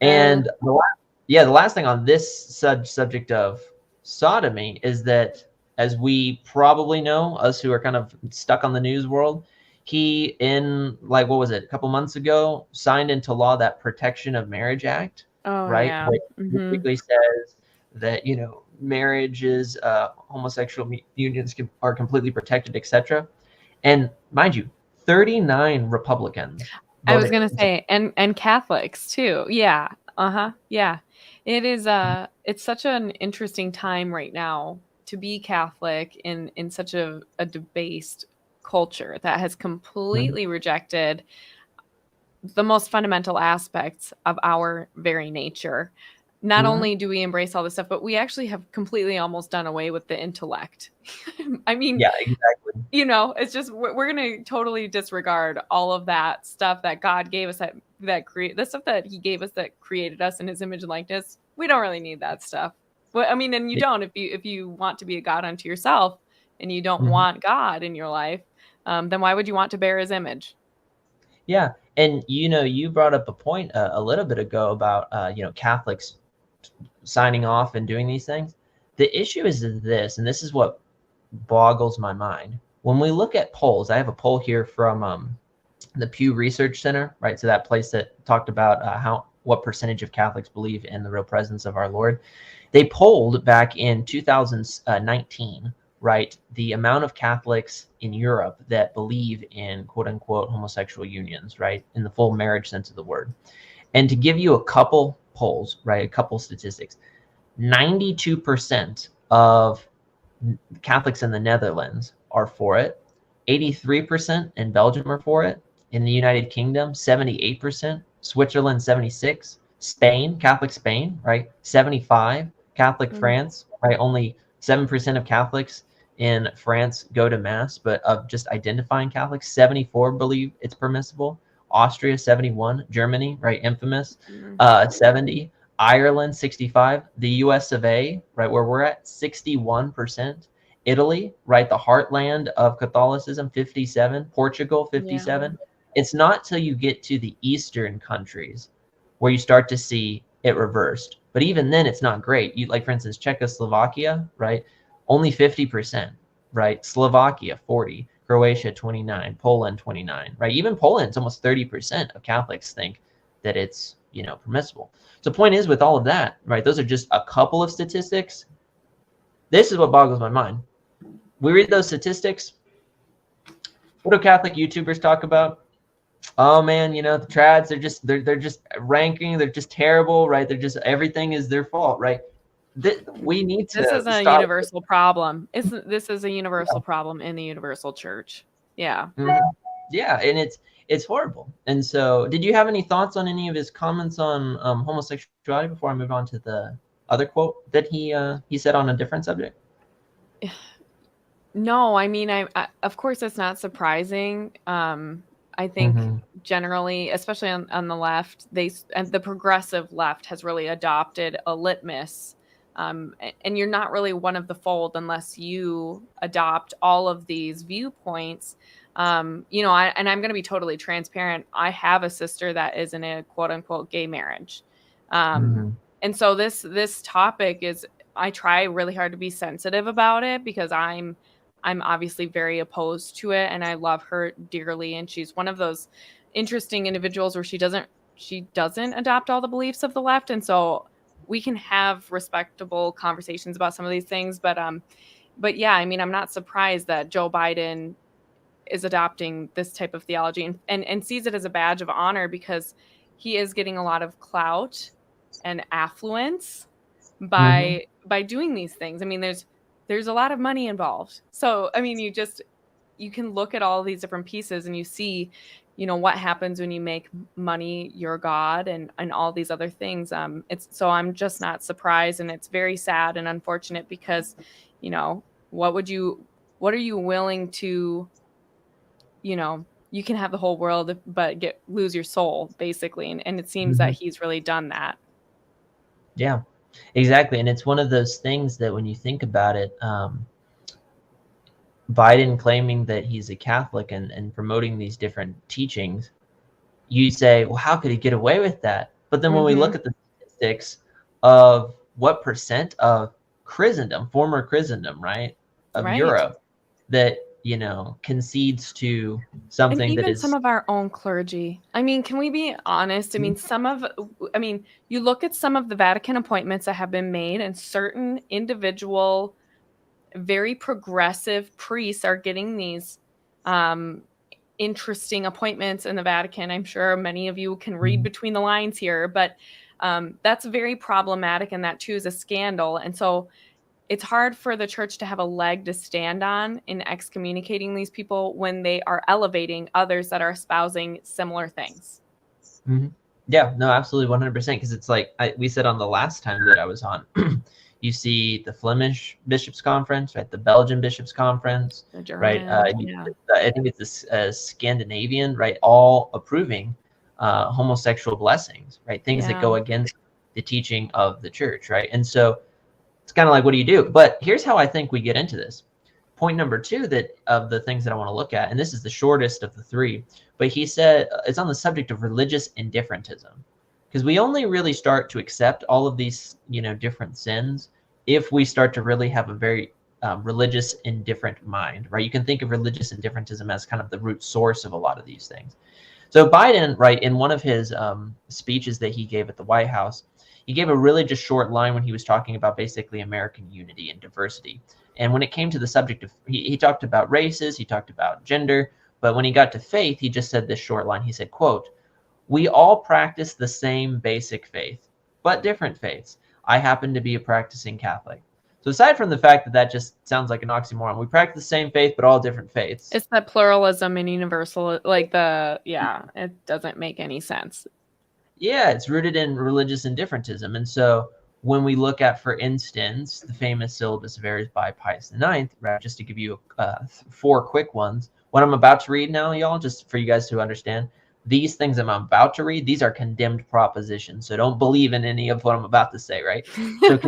And the last thing on this subject of sodomy is that, as we probably know, us who are kind of stuck on the news world, he, in like, what was it, a couple months ago, signed into law that Protection of Marriage Act, right? Yeah. Which basically says that, marriages, homosexual unions are completely protected, etc. And mind you, 39 Republicans. I was going to say, and Catholics too. Yeah. Yeah. It is, it's such an interesting time right now to be Catholic in such a debased culture that has completely rejected the most fundamental aspects of our very nature. Not only do we embrace all this stuff, but we actually have completely almost done away with the intellect. I mean, yeah, exactly. It's just, we're going to totally disregard all of that stuff that God gave us, the stuff that he gave us that created us in his image and likeness. We don't really need that stuff. Well, I mean, and you don't, if you want to be a God unto yourself and you don't want God in your life, then why would you want to bear his image? Yeah. And, you brought up a point a little bit ago about, Catholics signing off and doing these things. The issue is this, and this is what boggles my mind. When we look at polls, I have a poll here from the Pew Research Center, right? So that place that talked about what percentage of Catholics believe in the real presence of our Lord. They polled back in 2019, right, the amount of Catholics in Europe that believe in quote unquote homosexual unions, right, in the full marriage sense of the word. And to give you a couple polls, right, a couple statistics, 92% of Catholics in the Netherlands are for it. 83% in Belgium are for it. In the United Kingdom, 78%. Switzerland, 76%. Spain, Catholic Spain, right? 75%. Catholic France, right? Only 7% of Catholics in France go to mass, but of just identifying Catholics, 74 believe it's permissible. Austria, 71. Germany, right? Infamous, 70. Ireland, 65. The US of A, right, where we're at, 61%. Italy, right, the heartland of Catholicism, 57. Portugal, 57. It's not till you get to the Eastern countries where you start to see it reversed. But even then, it's not great. You, like, for instance, Czechoslovakia, right, only 50%, right? Slovakia, 40. Croatia, 29. Poland, 29, right? Even Poland's almost 30% of Catholics think that it's, permissible. So the point is, with all of that, right, those are just a couple of statistics. This is what boggles my mind. We read those statistics. What do Catholic YouTubers talk about? Oh man, the trads, they're just ranking, they're just terrible, right? They're just, everything is their fault, right? We need to This is a stop. universal problem. This is a universal problem in the universal church. Yeah. Yeah, and it's horrible. And so, did you have any thoughts on any of his comments on homosexuality before I move on to the other quote that he said on a different subject? No, I mean, I of course it's not surprising. I think generally, especially on the left, and the progressive left has really adopted a litmus. And you're not really one of the fold unless you adopt all of these viewpoints. And I'm going to be totally transparent. I have a sister that is in a quote unquote gay marriage. And so this topic is, I try really hard to be sensitive about it because I'm obviously very opposed to it, and I love her dearly. And she's one of those interesting individuals where she doesn't adopt all the beliefs of the left. And so we can have respectable conversations about some of these things. But yeah, I mean, I'm not surprised that Joe Biden is adopting this type of theology and sees it as a badge of honor because he is getting a lot of clout and affluence by doing these things. I mean, there's a lot of money involved. So, I mean, you can look at all these different pieces and you see, what happens when you make money your God and all these other things. So I'm just not surprised, and it's very sad and unfortunate because, what are you willing to, you can have the whole world, but lose your soul basically. And it seems that he's really done that. Yeah. Exactly. And it's one of those things that when you think about it, Biden claiming that he's a Catholic and promoting these different teachings, you say, well, how could he get away with that? But then when we look at the statistics of what percent of Christendom, former Christendom, right, of Europe, that, concedes to something and that even is some of our own clergy. I mean, can we be honest? I mean, you look at some of the Vatican appointments that have been made, and certain individual, very progressive priests are getting these interesting appointments in the Vatican. I'm sure many of you can read between the lines here, but that's very problematic, and that too is a scandal. And so it's hard for the church to have a leg to stand on in excommunicating these people when they are elevating others that are espousing similar things. Yeah, no, absolutely, 100%. Because it's like we said on the last time that I was on, you see the Flemish Bishops' Conference, right? The Belgian Bishops' Conference, right? I think it's the Scandinavian, right? All approving homosexual blessings, right? Things that go against the teaching of the church, right? And so it's kind of like, what do you do? But here's how I think we get into this. Point number 2 of the things that I want to look at, and this is the shortest of the 3, but he said it's on the subject of religious indifferentism, because we only really start to accept all of these, different sins if we start to really have a very religious indifferent mind, right? You can think of religious indifferentism as kind of the root source of a lot of these things. So Biden, right, in one of his speeches that he gave at the White House, he gave a really just short line when he was talking about basically American unity and diversity. And when it came to the subject of, he talked about races, he talked about gender, but when he got to faith, he just said this short line. He said, quote, "We all practice the same basic faith, but different faiths. I happen to be a practicing Catholic." So aside from the fact that just sounds like an oxymoron, we practice the same faith, but all different faiths. It's that pluralism and universal, it doesn't make any sense. Yeah, it's rooted in religious indifferentism. And so when we look at, for instance, the famous Syllabus of Errors by Pius IX, right, just to give you 4 quick ones, what I'm about to read now, y'all, just for you guys to understand, these things I'm about to read, these are condemned propositions. So don't believe in any of what I'm about to say, right? So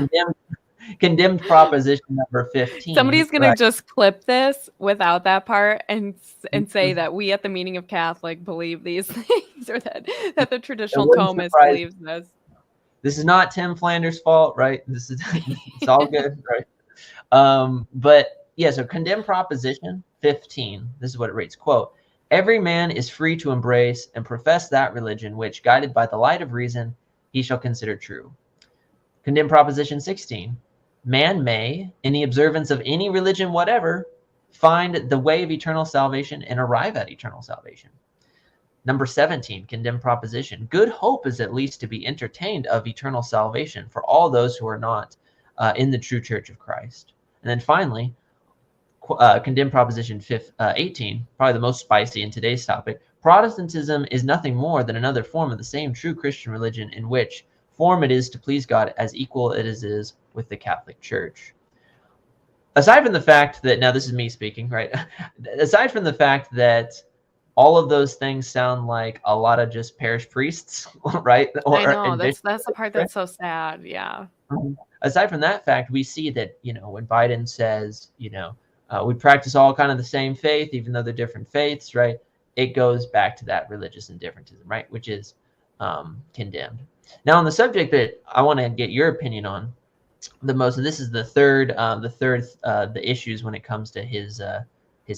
condemned proposition number 15. Somebody's going to just clip this without that part and say that we at the Meaning of Catholic believe these things, or that the traditional Thomist believes this. This is not Tim Flanders' fault, right? This is it's all good, right? But yeah, so condemned proposition 15. This is what it reads, quote, "Every man is free to embrace and profess that religion which, guided by the light of reason, he shall consider true." Condemned proposition 16. "Man may, in the observance of any religion whatever, find the way of eternal salvation and arrive at eternal salvation." Number 17, condemned proposition. "Good hope is at least to be entertained of eternal salvation for all those who are not in the true church of Christ." And then finally, condemned proposition 18, probably the most spicy in today's topic. "Protestantism is nothing more than another form of the same true Christian religion, in which form it is to please God as equal as it is with the Catholic Church." Aside from the fact that, now this is me speaking, right? Aside from the fact that all of those things sound like a lot of just parish priests, right? I know, that's the part that's so sad, yeah. Aside from that fact, we see that, when Biden says, we practice all kind of the same faith, even though they're different faiths, right? It goes back to that religious indifferentism, right? Which is condemned. Now, on the subject that I want to get your opinion on the most, and this is the issues when it comes to his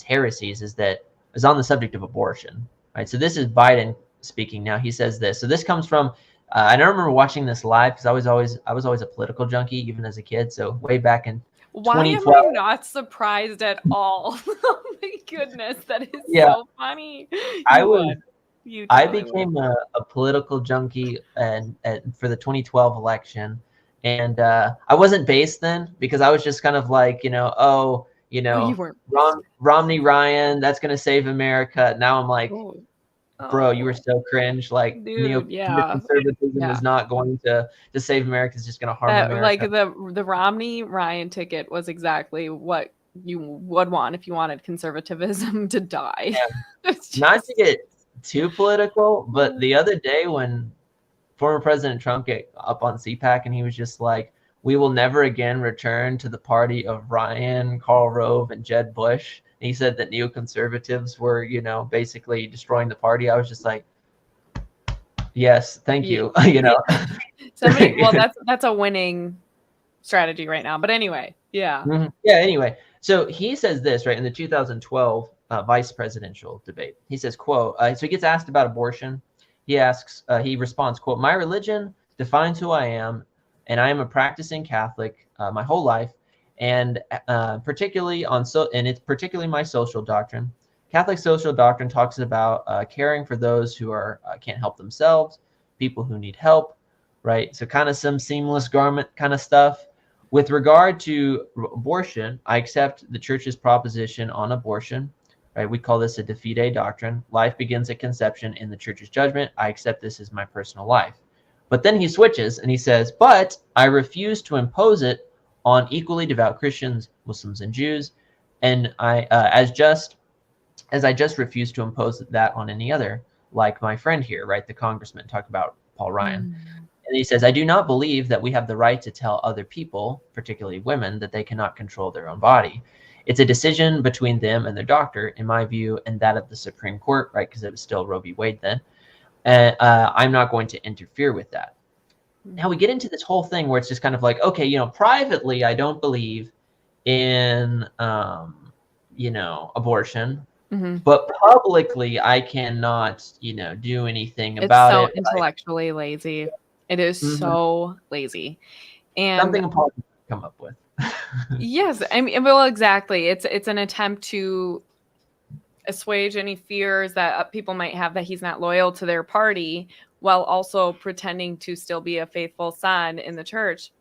heresies, is on the subject of abortion, right? So this is Biden speaking now. He says this. So this comes from, I don't remember watching this live because I was always a political junkie, even as a kid. So way back in 2012. Why am I not surprised at all? Oh my goodness, that is so funny. I became a political junkie and for the 2012 election, and I wasn't based then because I was just kind of like, Romney Ryan, that's gonna save America. Now I'm like, bro, you were so cringe. Like, neoconservatism is not going to save America. It's just going to harm America. Like the Romney Ryan ticket was exactly what you would want if you wanted conservatism to die. Yeah. Not to get too political, but the other day when former President Trump get up on CPAC and he was just like, "We will never again return to the party of Ryan, Karl Rove, and Jeb Bush." And he said that neoconservatives were, basically destroying the party. I was just like, yes, thank you. That's a winning strategy right now. But anyway, yeah. Mm-hmm. Yeah, anyway. So he says this, right, in the 2012 vice presidential debate. He says, quote, so he gets asked about abortion. He responds, quote, "My religion defines who I am, and I am a practicing Catholic my whole life. And particularly it's particularly my social doctrine. Catholic social doctrine talks about caring for those who can't help themselves, people who need help, right? So kind of some seamless garment kind of stuff. With regard to abortion, I accept the Church's proposition on abortion, right? We call this a de fide doctrine. Life begins at conception in the Church's judgment. I accept this as my personal life." But then he switches and he says, "But I refuse to impose it on equally devout Christians, Muslims, and Jews, and as I just refuse to impose that on any other, like my friend here, right, the congressman, talk about Paul Ryan." And he says, "I do not believe that we have the right to tell other people, particularly women, that they cannot control their own body. It's a decision between them and their doctor, in my view, and that of the Supreme Court," right, because it was still Roe v. Wade then. "And I'm not going to interfere with that." Now we get into this whole thing where it's just kind of like, okay, privately, I don't believe in, abortion, but publicly I cannot, do anything about it. It's so intellectually lazy. It is so lazy. And something important to come up with. Yes, I mean, well, exactly. It's an attempt to assuage any fears that people might have that he's not loyal to their party, while also pretending to still be a faithful son in the church.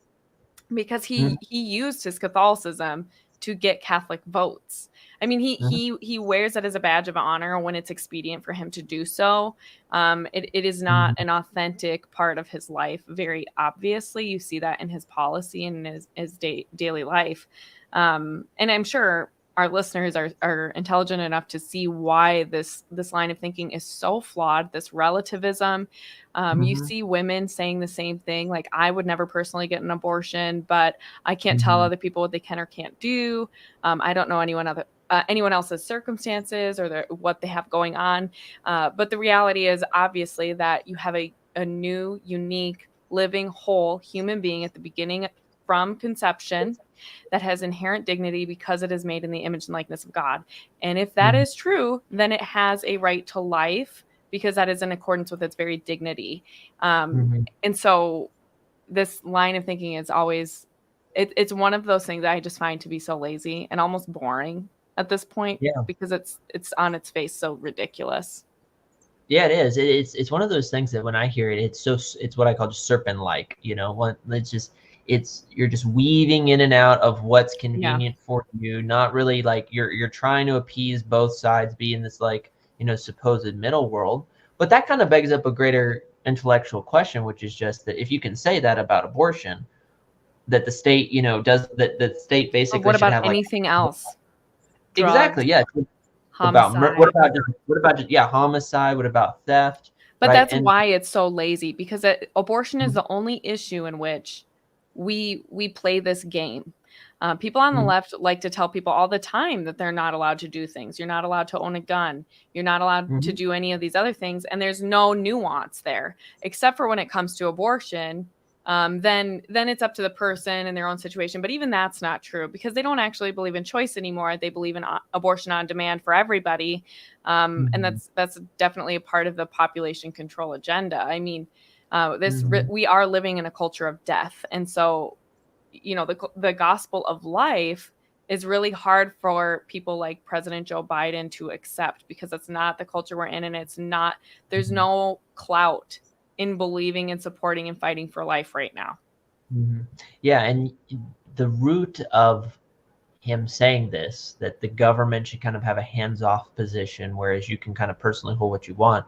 because Mhm. he used his Catholicism to get Catholic votes. I mean, Mhm. he wears it as a badge of honor when it's expedient for him to do so. It is not Mhm. an authentic part of his life. Very obviously, you see that in his policy and his daily life. And I'm sure our listeners are intelligent enough to see why this line of thinking is so flawed. This relativism. You Mhm. see women saying the same thing, like, I would never personally get an abortion, but I can't tell Mhm. other people what they can or can't do. I don't know anyone else's circumstances or what they have going on. But the reality is obviously that you have a new, unique, living, whole human being at the beginning from conception that has inherent dignity because it is made in the image and likeness of God. And if that Mhm. is true, then it has a right to life because that is in accordance with its very dignity. Mhm. And so this line of thinking is always it's one of those things that I just find to be so lazy and almost boring at this point Yeah. because it's on its face so ridiculous. Yeah, it is. It's one of those things that when I hear it, it's what I call just serpent-like. What it's just you're just weaving in and out of what's Yeah. convenient for you. Not really like you're trying to appease both sides, be in this like supposed middle world. But that kind of begs up a greater intellectual question, which is just that if you can say that about abortion, that the state does that the state But basically what should about have like anything else? Drugs, exactly yeah. What homicide. about just yeah, homicide? What about theft? But Right? that's And why it's so lazy because abortion is Mhm. the only issue in which we play this game. People on the Mhm. left like to tell people all the time that they're not allowed to do things. You're not allowed to own a gun. You're not allowed to Mhm. do any of these other things, and there's no nuance there, except for when it comes to abortion. Then it's up to the person and their own situation. But even that's not true because they don't actually believe in choice anymore. They believe in abortion on demand for everybody, and Mhm. that's definitely a part of the population control agenda. I mean, Mhm. we are living in a culture of death, and so the gospel of life is really hard for people like President Joe Biden to accept because it's not the culture we're in, and there's Mhm. no clout in believing and supporting and fighting for life right now. Mhm. Yeah, and the root of him saying this, that the government should kind of have a hands-off position, whereas you can kind of personally hold what you want.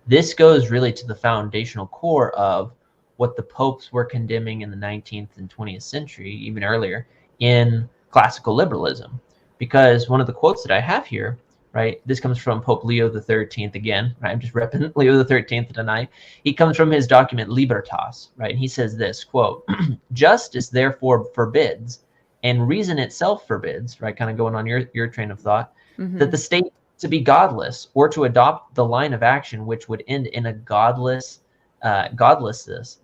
This goes really to the foundational core of what the popes were condemning in the 19th and 20th century, even earlier, in classical liberalism. Because one of the quotes that I have here, right, this comes from Pope Leo the 13th again, right? I'm just repping Leo the 13th tonight. He comes from his document Libertas, right? And he says this, quote, justice therefore forbids, and reason itself forbids, right? Kind of going on your train of thought, that Hmm. the state to be godless or to adopt the line of action which would end in a godlessness,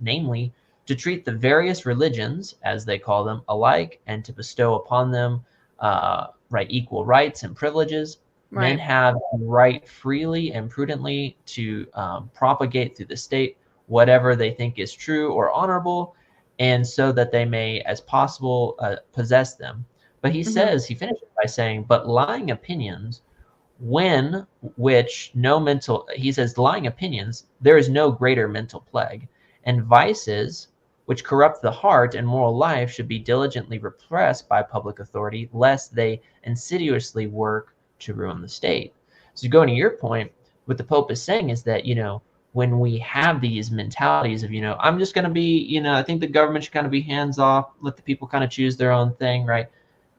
namely to treat the various religions, as they call them, alike, and to bestow upon them right equal rights and privileges. Men Right. have the right freely and prudently to propagate through the state whatever they think is true or honorable, and so that they may, as possible, possess them. But Hmm. he finishes by saying, but lying opinions, when which no mental, he says, lying opinions, there is no greater mental plague, and vices which corrupt the heart and moral life should be diligently repressed by public authority, lest they insidiously work to ruin the state. So going to your point, what the Pope is saying is that, when we have these mentalities of, I'm just going to be, I think the government should kind of be hands off, let the people kind of choose their own thing, right?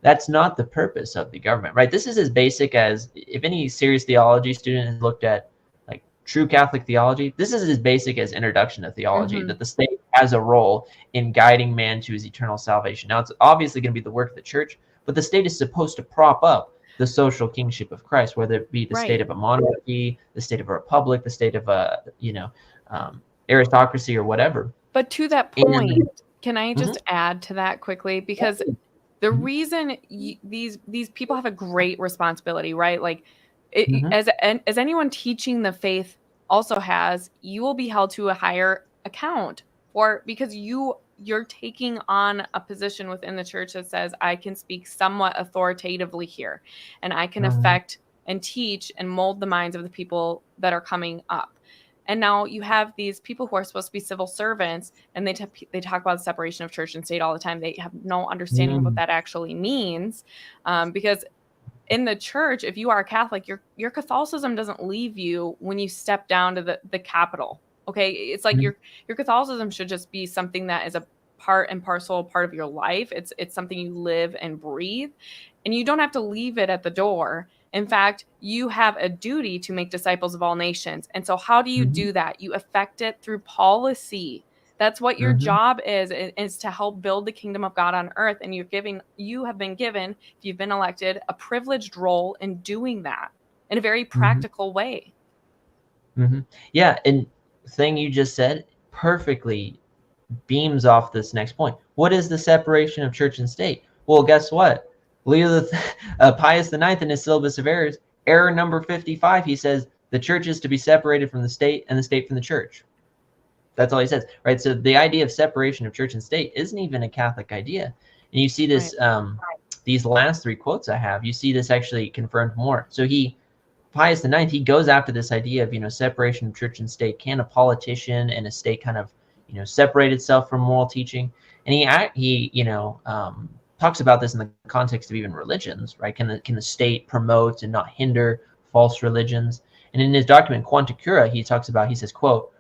That's not the purpose of the government, right? This is as basic as if any serious theology student has looked at like true Catholic theology, this is as basic as introduction to theology, Hmm. that the state has a role in guiding man to his eternal salvation. Now, it's obviously going to be the work of the church, but the state is supposed to prop up the social kingship of Christ, whether it be the state Right. of a monarchy, the state of a republic, the state of a, aristocracy or whatever. But to that And point, can I mhm, just add to that quickly? Because the mhm, reason these people have a great responsibility, right? Like, mhm, as anyone teaching the faith also has, you will be held to a higher account for because you're taking on a position within the church that says I can speak somewhat authoritatively here, and I can mhm, affect and teach and mold the minds of the people that are coming up. And now you have these people who are supposed to be civil servants, and they talk about the separation of church and state all the time. They have no understanding of what that actually means, because in the church, if you are Catholic, your Catholicism doesn't leave you when you step down to the capital. Okay, it's like your Catholicism should just be something that is a part and parcel part of your life. It's something you live and breathe, and you don't have to leave it at the door. In fact, you have a duty to make disciples of all nations. And so how do you do that? You affect it through policy. That's what your job is to help build the kingdom of God on earth. And you have been given, if you've been elected, a privileged role in doing that in a very practical way. Yeah, and thing you just said perfectly beams off this next point. What is the separation of church and state? Well, guess what? Pius IX in his Syllabus of Errors, error number 55, he says the church is to be separated from the state and the state from the church. That's all he says, right? So the idea of separation of church and state isn't even a Catholic idea. And you see this, these last three quotes I have, you see this actually confirmed more. So Pius IX, he goes after this idea of, separation of church and state. Can a politician and a state kind of, separate itself from moral teaching? And he talks about this in the context of even religions, right? Can the state promote and not hinder false religions? And in his document Quanta Cura, he says, quote,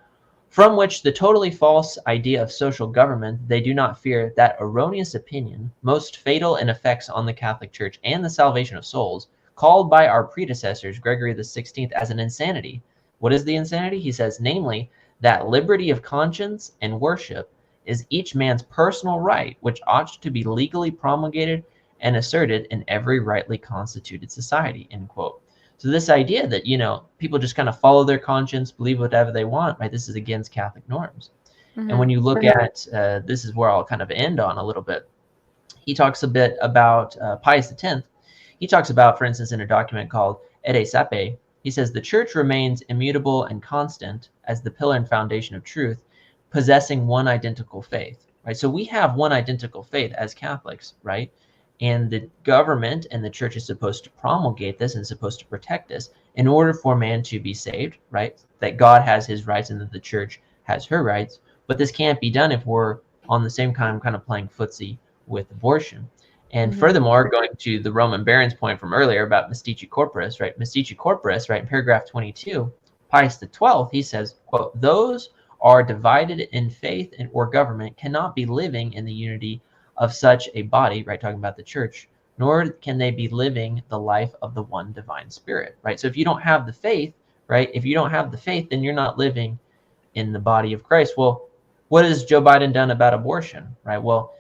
"From which the totally false idea of social government, they do not fear that erroneous opinion, most fatal in effects on the Catholic Church and the salvation of souls, called by our predecessors, Gregory XVI, as an insanity." What is the insanity? He says, namely, that liberty of conscience and worship is each man's personal right, which ought to be legally promulgated and asserted in every rightly constituted society, end quote. So this idea that, people just kind of follow their conscience, believe whatever they want, right? This is against Catholic norms. And when you look at, this is where I'll kind of end on a little bit. He talks a bit about Pius X. He talks about, for instance, in a document called Ede Sape, he says, the church remains immutable and constant as the pillar and foundation of truth, possessing one identical faith, right? So we have one identical faith as Catholics, right? And the government and the church is supposed to promulgate this and supposed to protect this in order for man to be saved, right? That God has his rights and that the church has her rights. But this can't be done if we're on the same kind of playing footsie with abortion. And furthermore, going to the Roman Baron's point from earlier about Mystici Corporis, right? Mystici Corporis, right, in paragraph 22, Pius XII, he says, quote, "Those are divided in faith and or government cannot be living in the unity of such a body," right, talking about the church, "nor can they be living the life of the one divine spirit," right? So if you don't have the faith, right, then you're not living in the body of Christ. Well, what has Joe Biden done about abortion, right? Well,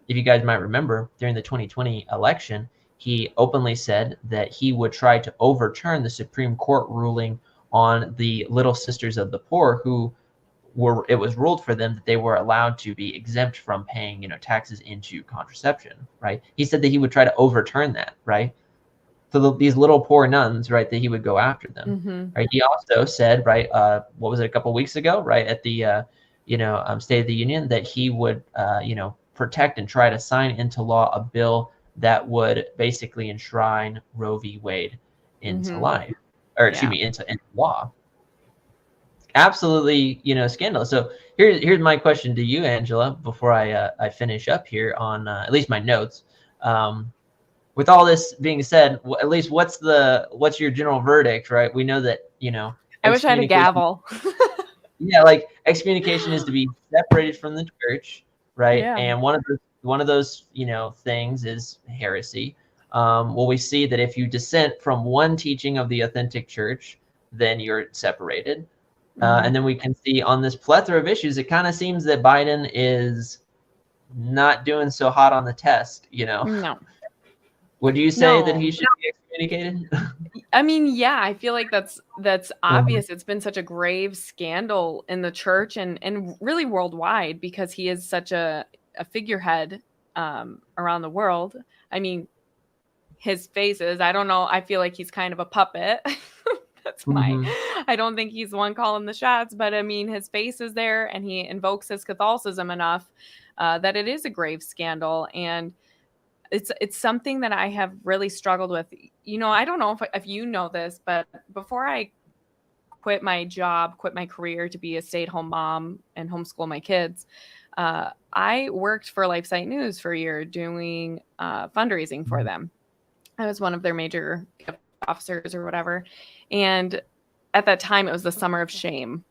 if you guys might remember, during the 2020 election, he openly said that he would try to overturn the Supreme Court ruling on the Little Sisters of the Poor, it was ruled for them that they were allowed to be exempt from paying, taxes into contraception, right? He said that he would try to overturn that, right? So these little poor nuns, right, that he would go after them, right? He also said, right, what was it, a couple of weeks ago, right, at the, State of the Union, that he would, protect and try to sign into law a bill that would basically enshrine Roe v. Wade into life, or excuse me, into law. Absolutely, scandalous. So here's my question to you, Angela, before I finish up here on at least my notes. With all this being said, at least what's your general verdict, right? We know that, I wish I had a gavel. Yeah, like excommunication is to be separated from the church, right? Yeah. And one of those things is heresy. Well, we see that if you dissent from one teaching of the authentic church, then you're separated. And then we can see on this plethora of issues, it kind of seems that Biden is not doing so hot on the test, No. Would you say that he should be excommunicated? I mean, yeah, I feel like that's obvious. It's been such a grave scandal in the church and really worldwide because he is such a figurehead around the world. I mean, his faces, I don't know. I feel like he's kind of a puppet. That's I don't think he's the one calling the shots, but I mean, his face is there and he invokes his Catholicism enough that it is a grave scandal. And it's something that I have really struggled with. I don't know if you know this, but before I quit my job, quit my career to be a stay-at-home mom and homeschool my kids, I worked for LifeSite News for a year doing fundraising for them. I was one of their major gift officers or whatever. And at that time, it was the summer of shame.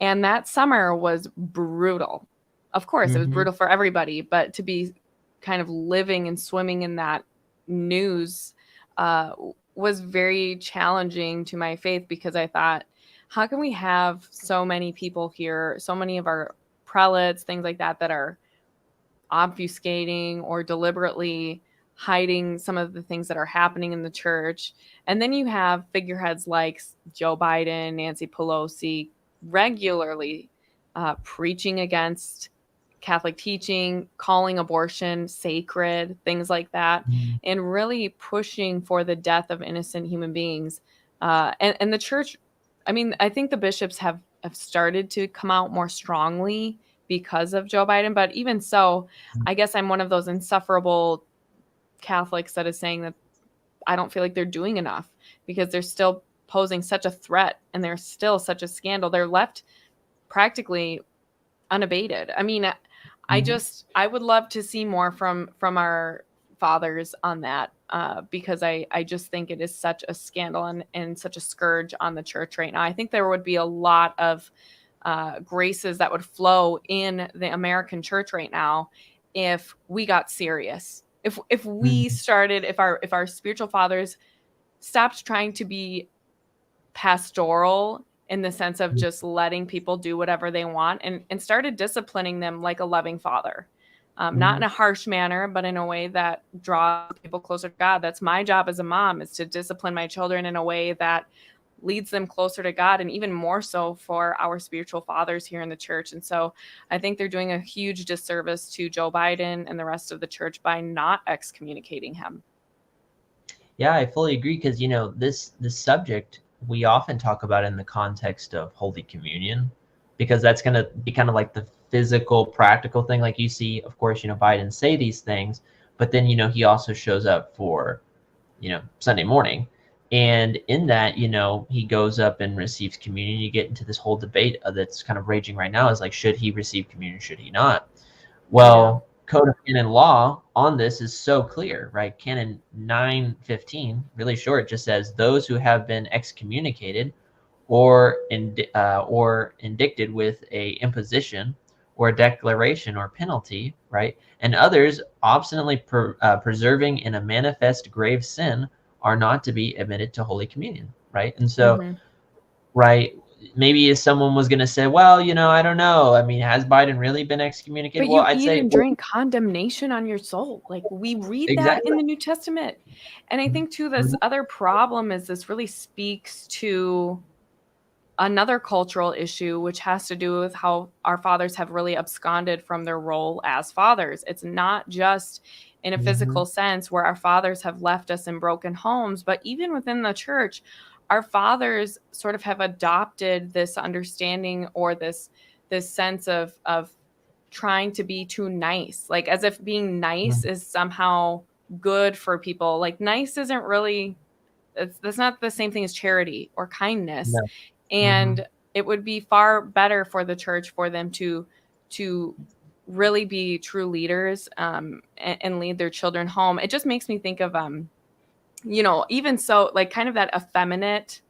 And that summer was brutal. Of course, it was brutal for everybody, but to be kind of living and swimming in that news was very challenging to my faith, because I thought, how can we have so many people here, so many of our prelates, things like that, that are obfuscating or deliberately hiding some of the things that are happening in the church. And then you have figureheads like Joe Biden, Nancy Pelosi, regularly preaching against Catholic teaching, calling abortion sacred, things like that, and really pushing for the death of innocent human beings. And the church, I mean, I think the bishops have started to come out more strongly because of Joe Biden. But even so, I guess I'm one of those insufferable Catholics that is saying that I don't feel like they're doing enough, because they're still posing such a threat and they're still such a scandal. They're left practically unabated. I mean, I would love to see more from our fathers on that, because I just think it is such a scandal and such a scourge on the church right now. I think there would be a lot of graces that would flow in the American church right now if we got serious. If we started, if our spiritual fathers stopped trying to be pastoral in the sense of just letting people do whatever they want, and started disciplining them like a loving father. Not in a harsh manner, but in a way that draws people closer to God. That's my job as a mom, is to discipline my children in a way that leads them closer to God, and even more so for our spiritual fathers here in the church. And so I think they're doing a huge disservice to Joe Biden and the rest of the church by not excommunicating him. Yeah, I fully agree, because this subject we often talk about in the context of Holy Communion, because that's going to be kind of like the physical, practical thing. Like you see, of course, Biden say these things, but then he also shows up for Sunday morning, and in that he goes up and receives communion. You get into this whole debate that's kind of raging right now, is like, should he receive communion, should he not? Well, Code of Canon Law on this is so clear, right? Canon 915, really short, just says those who have been excommunicated or indicted with a imposition or a declaration or penalty, right? And others obstinately preserving in a manifest grave sin are not to be admitted to Holy Communion, right? And so, right, maybe if someone was going to say, well, I don't know. I mean, has Biden really been excommunicated? But well, you I'd eat say, and drink condemnation on your soul. Like, we read that in the New Testament. And I think too, this other problem is this really speaks to another cultural issue, which has to do with how our fathers have really absconded from their role as fathers. It's not just in a physical sense where our fathers have left us in broken homes, but even within the church, our fathers sort of have adopted this understanding, or this sense of trying to be too nice, like as if being nice is somehow good for people. Like, nice isn't really, that's not the same thing as charity or kindness. No. And it would be far better for the church for them to really be true leaders, and lead their children home. It just makes me think of even so, like, kind of that effeminate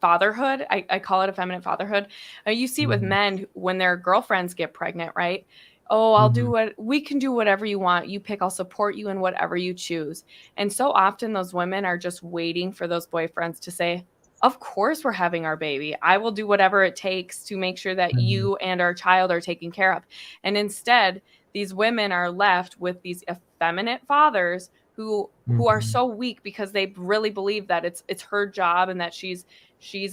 fatherhood. I call it effeminate fatherhood. You see it with men when their girlfriends get pregnant, right? Oh, I'll do we can do whatever you want. You pick, I'll support you in whatever you choose. And so often those women are just waiting for those boyfriends to say, of course we're having our baby. I will do whatever it takes to make sure that you and our child are taken care of. And instead, these women are left with these effeminate fathers who are so weak, because they really believe that it's her job, and that she's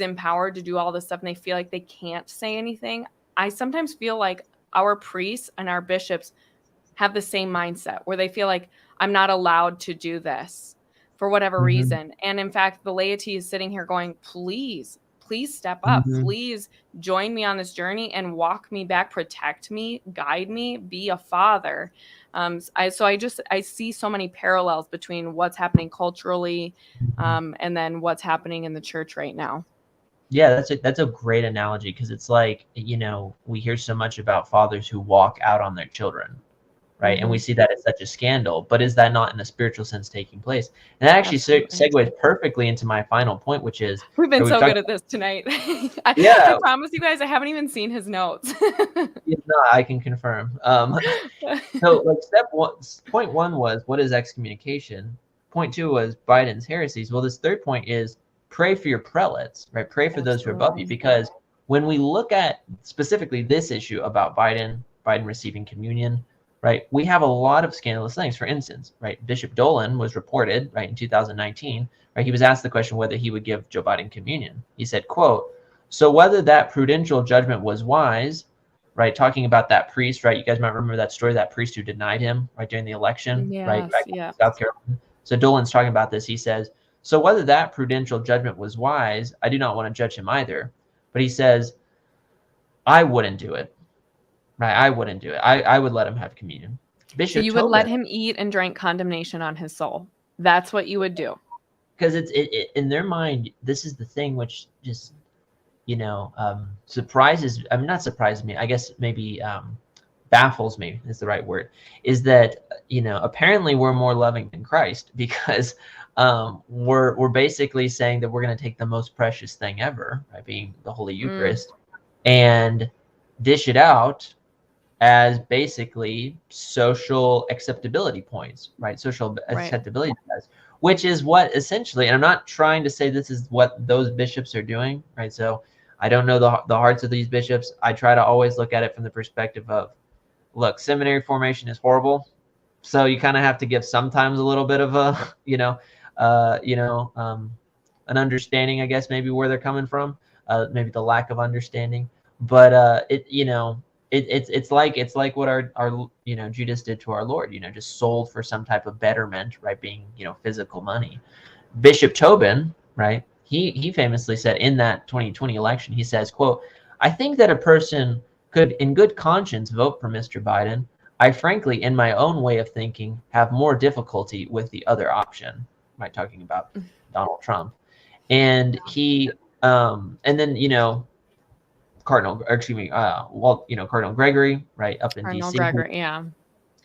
empowered to do all this stuff, and they feel like they can't say anything. I sometimes feel like our priests and our bishops have the same mindset, where they feel like, I'm not allowed to do this for whatever reason. And in fact, the laity is sitting here going, please step up. Please join me on this journey and walk me back, protect me, guide me, be a father. I see so many parallels between what's happening culturally, and then what's happening in the church right now. Yeah, that's a great analogy, because it's like, we hear so much about fathers who walk out on their children, right? And we see that as such a scandal, but is that not in a spiritual sense taking place? And that actually Absolutely. segues perfectly into my final point, which is, We've been we've so talked good at this tonight. I yeah, promise you guys, I haven't even seen his notes. no, I can confirm. So like point one was, what is excommunication? Point two was Biden's heresies. Well, this third point is pray for your prelates, right? Pray for those who are above you, Absolutely. because when we look at specifically this issue about Biden receiving communion, right, we have a lot of scandalous things. For instance, right, Bishop Dolan was reported, right, in 2019, right, he was asked the question whether he would give Joe Biden communion. He said, quote, "So whether that prudential judgment was wise," right, talking about that priest, right, you guys might remember that story, that priest who denied him, right, during the election, right, Yes, back in yeah. South Carolina. So Dolan's talking about this. He says, "So whether that prudential judgment was wise, I do not want to judge him either." But he says, "I wouldn't do it." Right? I wouldn't do it. I would let him have communion. So Bishop you would let Tobin, him eat and drink condemnation on his soul. That's what you would do. because it in their mind, this is the thing which just surprises. I mean, not surprises me. I guess maybe baffles me is the right word. Is that apparently we're more loving than Christ, because we're basically saying that we're going to take the most precious thing ever, right, being the Holy Eucharist, and dish it out as basically social acceptability points, right? Social acceptability tests, which is what essentially, and I'm not trying to say this is what those bishops are doing, right? So I don't know the hearts of these bishops. I try to always look at it from the perspective of, look, seminary formation is horrible. So you kind of have to give sometimes a little bit of a, an understanding, I guess, maybe where they're coming from, maybe the lack of understanding. But it's like what our Judas did to our Lord, just sold for some type of betterment, right? Being physical money. Bishop Tobin, right? He famously said in that 2020 election, he says, quote, "I think that a person could in good conscience vote for Mr. Biden. I frankly, in my own way of thinking, have more difficulty with the other option," right? Talking about Donald Trump. And he and then Cardinal Gregory, right, up in Cardinal DC. Gregory, yeah.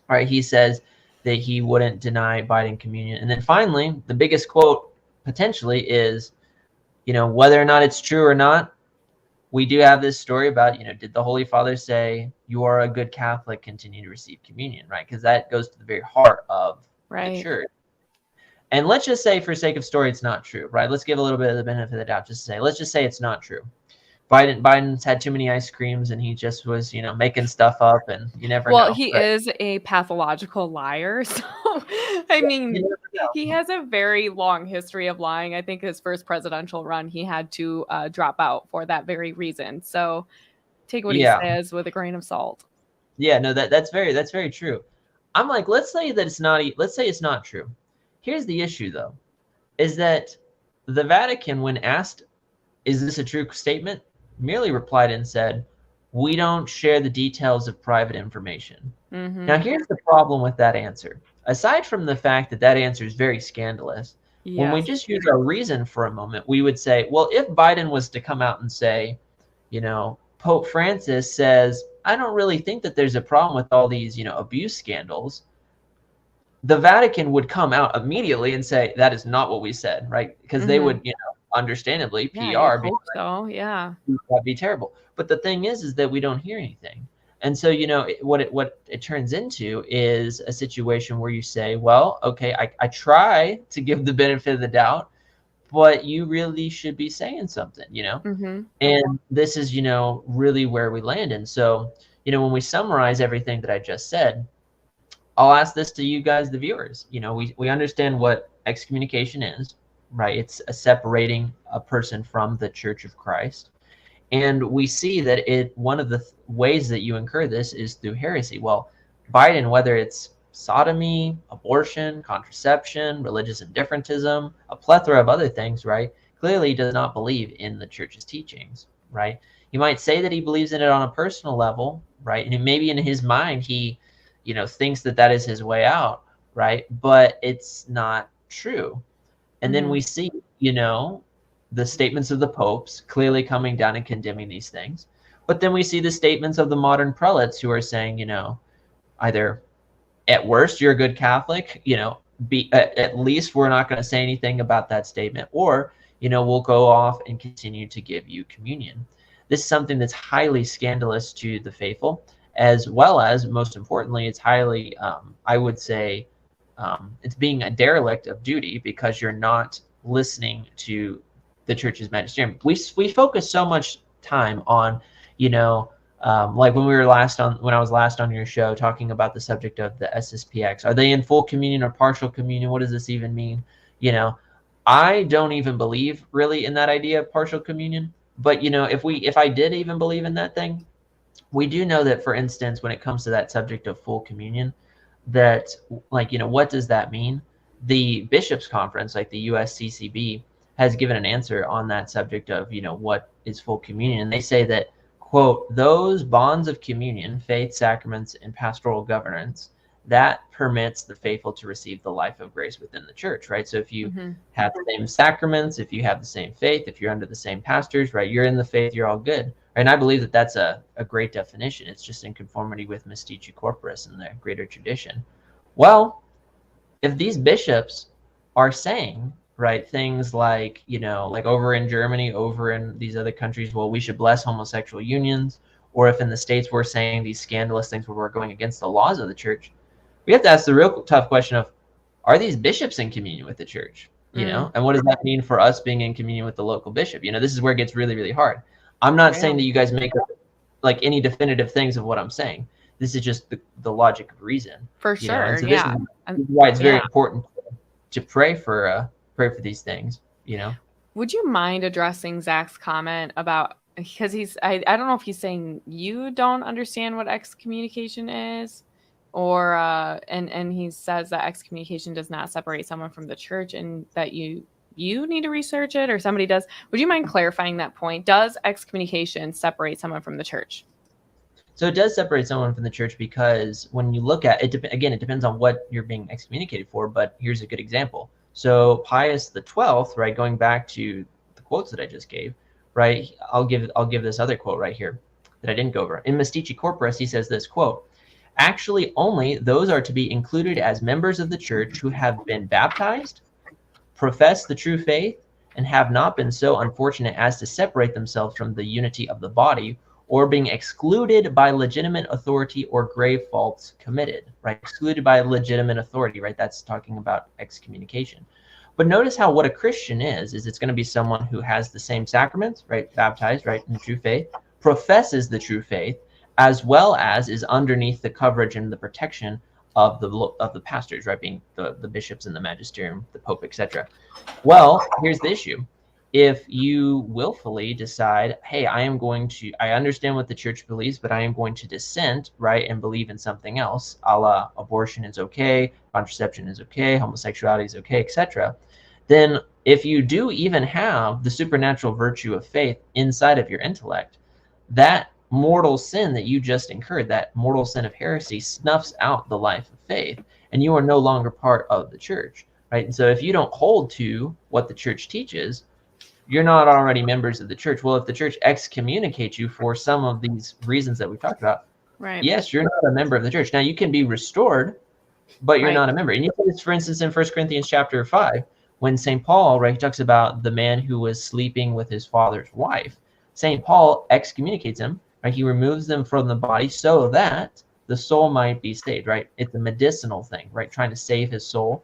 Right, he says that he wouldn't deny Biden communion. And then finally, the biggest quote potentially is, whether or not it's true or not, we do have this story about, did the Holy Father say, "You are a good Catholic, continue to receive communion," right? Because that goes to the very heart of the church. And let's just say, for sake of story, it's not true, right? Let's give a little bit of the benefit of the doubt. Let's just say it's not true. Biden's had too many ice creams, and he just was, making stuff up, and you never know. Well, he is a pathological liar. So, I mean, he has a very long history of lying. I think his first presidential run, he had to drop out for that very reason. So take what he says with a grain of salt. Yeah, no, that's very true. I'm like, let's say it's not true. Here's the issue, though, is that the Vatican, when asked, "Is this a true statement?" merely replied and said, "We don't share the details of private information." Now, here's the problem with that answer. Aside from the fact that answer is very scandalous, when we just use our reason for a moment, we would say, well, if Biden was to come out and say, Pope Francis says, "I don't really think that there's a problem with all these, abuse scandals," the Vatican would come out immediately and say, "That is not what we said," right? Because they would, understandably, PR, that'd be terrible. But the thing is that we don't hear anything. And so, what it turns into is a situation where you say, well, okay, I try to give the benefit of the doubt, but you really should be saying something, And this is, really where we land. And so, when we summarize everything that I just said, I'll ask this to you guys, the viewers. We understand what excommunication is, right? It's separating a person from the Church of Christ. And we see that one of the ways that you incur this is through heresy. Well, Biden, whether it's sodomy, abortion, contraception, religious indifferentism, a plethora of other things, right, clearly does not believe in the church's teachings, right? He might say that he believes in it on a personal level, right? And maybe in his mind, he, thinks that is his way out, right? But it's not true. And then we see, the statements of the popes clearly coming down and condemning these things. But then we see the statements of the modern prelates who are saying, either at worst, you're a good Catholic, at least we're not going to say anything about that statement, or, we'll go off and continue to give you communion. This is something that's highly scandalous to the faithful, as well as, most importantly, it's highly, I would say, it's being a derelict of duty because you're not listening to the church's magisterium. We focus so much time on, like when I was last on your show talking about the subject of the SSPX. Are they in full communion or partial communion? What does this even mean? I don't even believe really in that idea of partial communion. But if I did even believe in that thing, we do know that, for instance, when it comes to that subject of full communion, that what does that mean? The bishops' conference, like the USCCB, has given an answer on that subject of what is full communion, and they say that, quote, those bonds of communion, faith, sacraments, and pastoral governance that permits the faithful to receive the life of grace within the church, right? So if you have the same sacraments, if you have the same faith, if you're under the same pastors, right, you're in the faith, you're all good. And I believe that that's a great definition. It's just in conformity with Mystici Corporis and the greater tradition. Well, if these bishops are saying, right, things like, like over in Germany, over in these other countries, well, we should bless homosexual unions, or if in the States we're saying these scandalous things where we're going against the laws of the church, we have to ask the real tough question of, are these bishops in communion with the church? And what does that mean for us being in communion with the local bishop? This is where it gets really, really hard. I'm not saying that you guys make up like any definitive things of what I'm saying. This is just the logic of reason. For sure. And so this is why it's very important to pray for these things. Would you mind addressing Zach's comment about, because I don't know if he's saying you don't understand what excommunication is, or and he says that excommunication does not separate someone from the church, and that you need to research it, or somebody does. Would you mind clarifying that point? Does excommunication separate someone from the church? So it does separate someone from the church, because when you look at it, again, it depends on what you're being excommunicated for. But here's a good example. So Pius XII, right, going back to the quotes that I just gave, right, I'll give this other quote right here that I didn't go over. In Mystici Corporis, he says this, quote, actually only those are to be included as members of the church who have been baptized, profess the true faith, and have not been so unfortunate as to separate themselves from the unity of the body, or being excluded by legitimate authority or grave faults committed, right? Excluded by legitimate authority, right? That's talking about excommunication. But notice how what a Christian is it's going to be someone who has the same sacraments, right? Baptized, right? In the true faith, professes the true faith, as well as is underneath the coverage and the protection of the pastors, right? Being the bishops and the magisterium, the pope, etc. Well, here's the issue. If you willfully decide, hey, I understand what the church believes, but I am going to dissent, right, and believe in something else, a la abortion is okay, contraception is okay, homosexuality is okay, etc., then if you do even have the supernatural virtue of faith inside of your intellect, that mortal sin that you just incurred, that mortal sin of heresy, snuffs out the life of faith, and you are no longer part of the church, right? And so if you don't hold to what the church teaches, you're not already members of the church. Well, if the church excommunicates you for some of these reasons that we've talked about, right, yes, you're not a member of the church. Now, you can be restored, but you're not a member. And you see this, for instance, in 1 Corinthians chapter 5, when St. Paul, right, he talks about the man who was sleeping with his father's wife. St. Paul excommunicates him, right? He removes them from the body so that the soul might be saved, right? It's a medicinal thing, right? Trying to save his soul.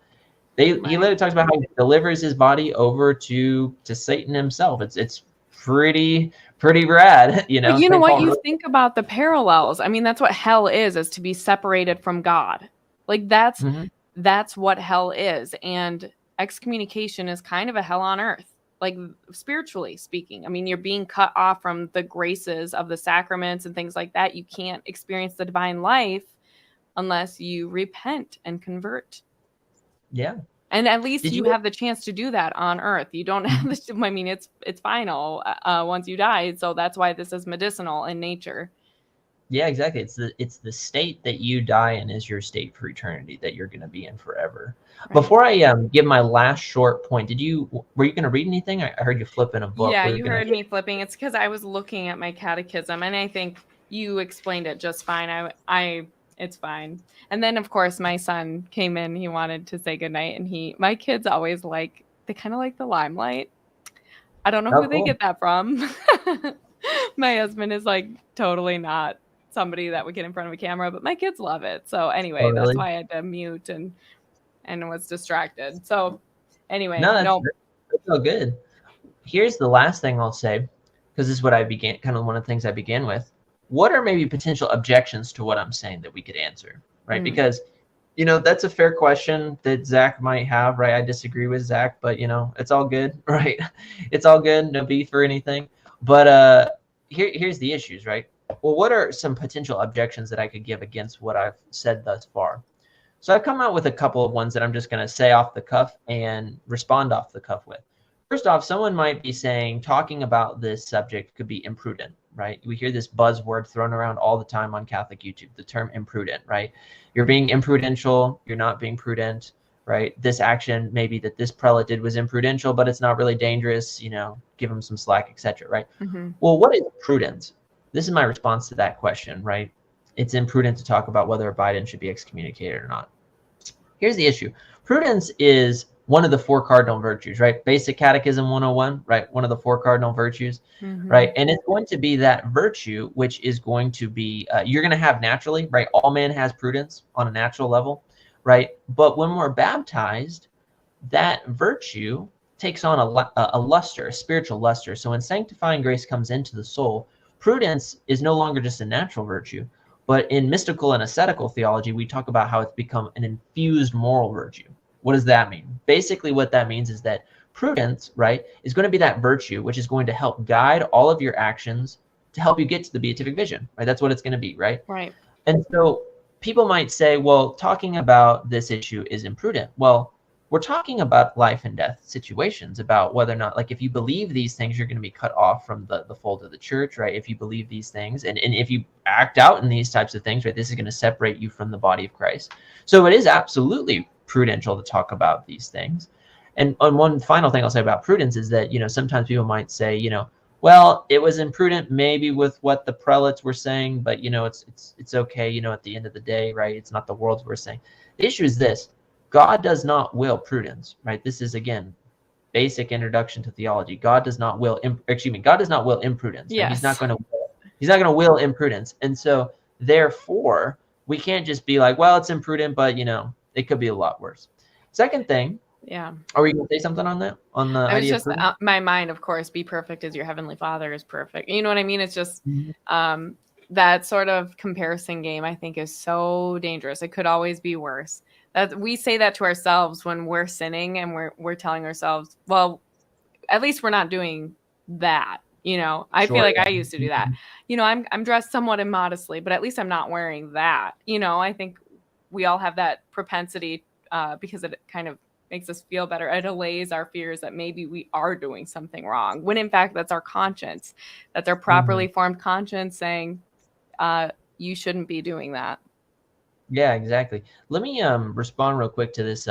He literally talks about how he delivers his body over to Satan himself. It's pretty rad, you know. But you know what? You think about the parallels. I mean, that's what hell is to be separated from God. Like that's what hell is. And excommunication is kind of a hell on earth, like spiritually speaking. I mean, you're being cut off from the graces of the sacraments and things like that. You can't experience the divine life unless you repent and convert. Yeah. And at least you have the chance to do that on earth. You don't have this. I mean, it's final once you die. So that's why this is medicinal in nature. Yeah, exactly. It's the state that you die in is your state for eternity that you're going to be in forever. Right. Before I give my last short point, were you going to read anything? I heard you flipping a book. Yeah, you heard me flipping. It's because I was looking at my catechism, and I think you explained it just fine. It's fine. And then, of course, my son came in. He wanted to say goodnight, and my kids always they kind of like the limelight. I don't know Oh, who they cool. get that from. My husband is like totally not somebody that would get in front of a camera, but my kids love it. So anyway, Oh, that's really? why I had to mute and was distracted. So anyway, No, no. that's all good. Here's the last thing I'll say, because this is what I began, kind of one of the things I began with. What are maybe potential objections to what I'm saying that we could answer, right? Because, that's a fair question that Zach might have, right? I disagree with Zach, but, it's all good, right? It's all good, no beef or anything. But here's the issues, right? Well, what are some potential objections that I could give against what I've said thus far? So I've come out with a couple of ones that I'm just going to say off the cuff and respond off the cuff with. First off, someone might be saying talking about this subject could be imprudent, right? We hear this buzzword thrown around all the time on Catholic YouTube, the term imprudent, right? You're being imprudential, you're not being prudent, right? This action maybe that this prelate did was imprudential, but it's not really dangerous, give him some slack, etc., right? Well, what is prudence? This is my response to that question, right? It's imprudent to talk about whether Biden should be excommunicated or not. Here's the issue. Prudence is one of the 4 cardinal virtues, right? Basic Catechism 101, right? One of the 4 cardinal virtues, right? And it's going to be that virtue, which is going to be, you're going to have naturally, right? All man has prudence on a natural level, right? But when we're baptized, that virtue takes on a luster, a spiritual luster. So when sanctifying grace comes into the soul, prudence is no longer just a natural virtue. But in mystical and ascetical theology, we talk about how it's become an infused moral virtue. What does that mean? Basically, what that means is that prudence, right, is going to be that virtue which is going to help guide all of your actions to help you get to the beatific vision, right? That's what it's going to be, right? Right. And so people might say, well, talking about this issue is imprudent. Well, we're talking about life and death situations, about whether or not, like, if you believe these things, you're going to be cut off from the fold of the church, right? If you believe these things, and if you act out in these types of things, right, this is going to separate you from the body of Christ. So it is absolutely prudential to talk about these things. And one final thing I'll say about prudence is that, sometimes people might say, well, it was imprudent maybe with what the prelates were saying, but, it's okay, at the end of the day, right? It's not the world we're saying. The issue is this. God does not will prudence, right? This is, again, basic introduction to theology. God does not will imprudence. Yes. Right? He's not going to will imprudence. And so therefore, we can't just be like, well, it's imprudent, but it could be a lot worse. Second thing. Yeah. Are we going to say something on that? On the I was idea just my mind, of course, be perfect as your heavenly Father is perfect. You know what I mean? It's just that sort of comparison game, I think, is so dangerous. It could always be worse. That we say that to ourselves when we're sinning, and we're telling ourselves, well, at least we're not doing that. I feel like I used to do that. I'm dressed somewhat immodestly, but at least I'm not wearing that. I think we all have that propensity because it kind of makes us feel better. It allays our fears that maybe we are doing something wrong, when in fact that's our conscience. That's our properly formed conscience saying, you shouldn't be doing that. Yeah, exactly. Let me respond real quick to this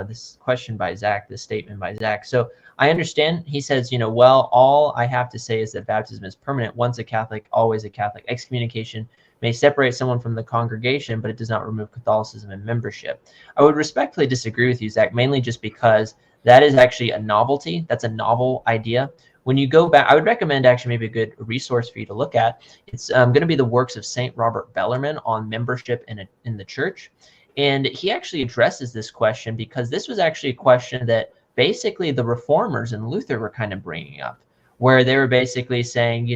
this question by Zach, this statement by Zach. So I understand. He says, well, all I have to say is that baptism is permanent. Once a Catholic, always a Catholic. Excommunication may separate someone from the congregation, but it does not remove Catholicism and membership. I would respectfully disagree with you, Zach, mainly just because that is actually a novelty. That's a novel idea. When you go back, I would recommend actually maybe a good resource for you to look at. It's going to be the works of St. Robert Bellarmine on membership in the church. And he actually addresses this question because this was actually a question that basically the reformers and Luther were kind of bringing up, where they were basically saying,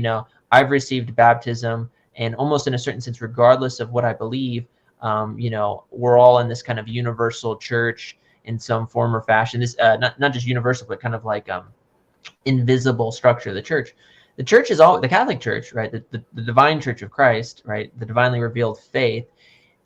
I've received baptism, and almost in a certain sense, regardless of what I believe, we're all in this kind of universal church in some form or fashion. This not just universal, but kind of like invisible structure of the church. The church is all the Catholic Church, right? The divine Church of Christ, right? The divinely revealed faith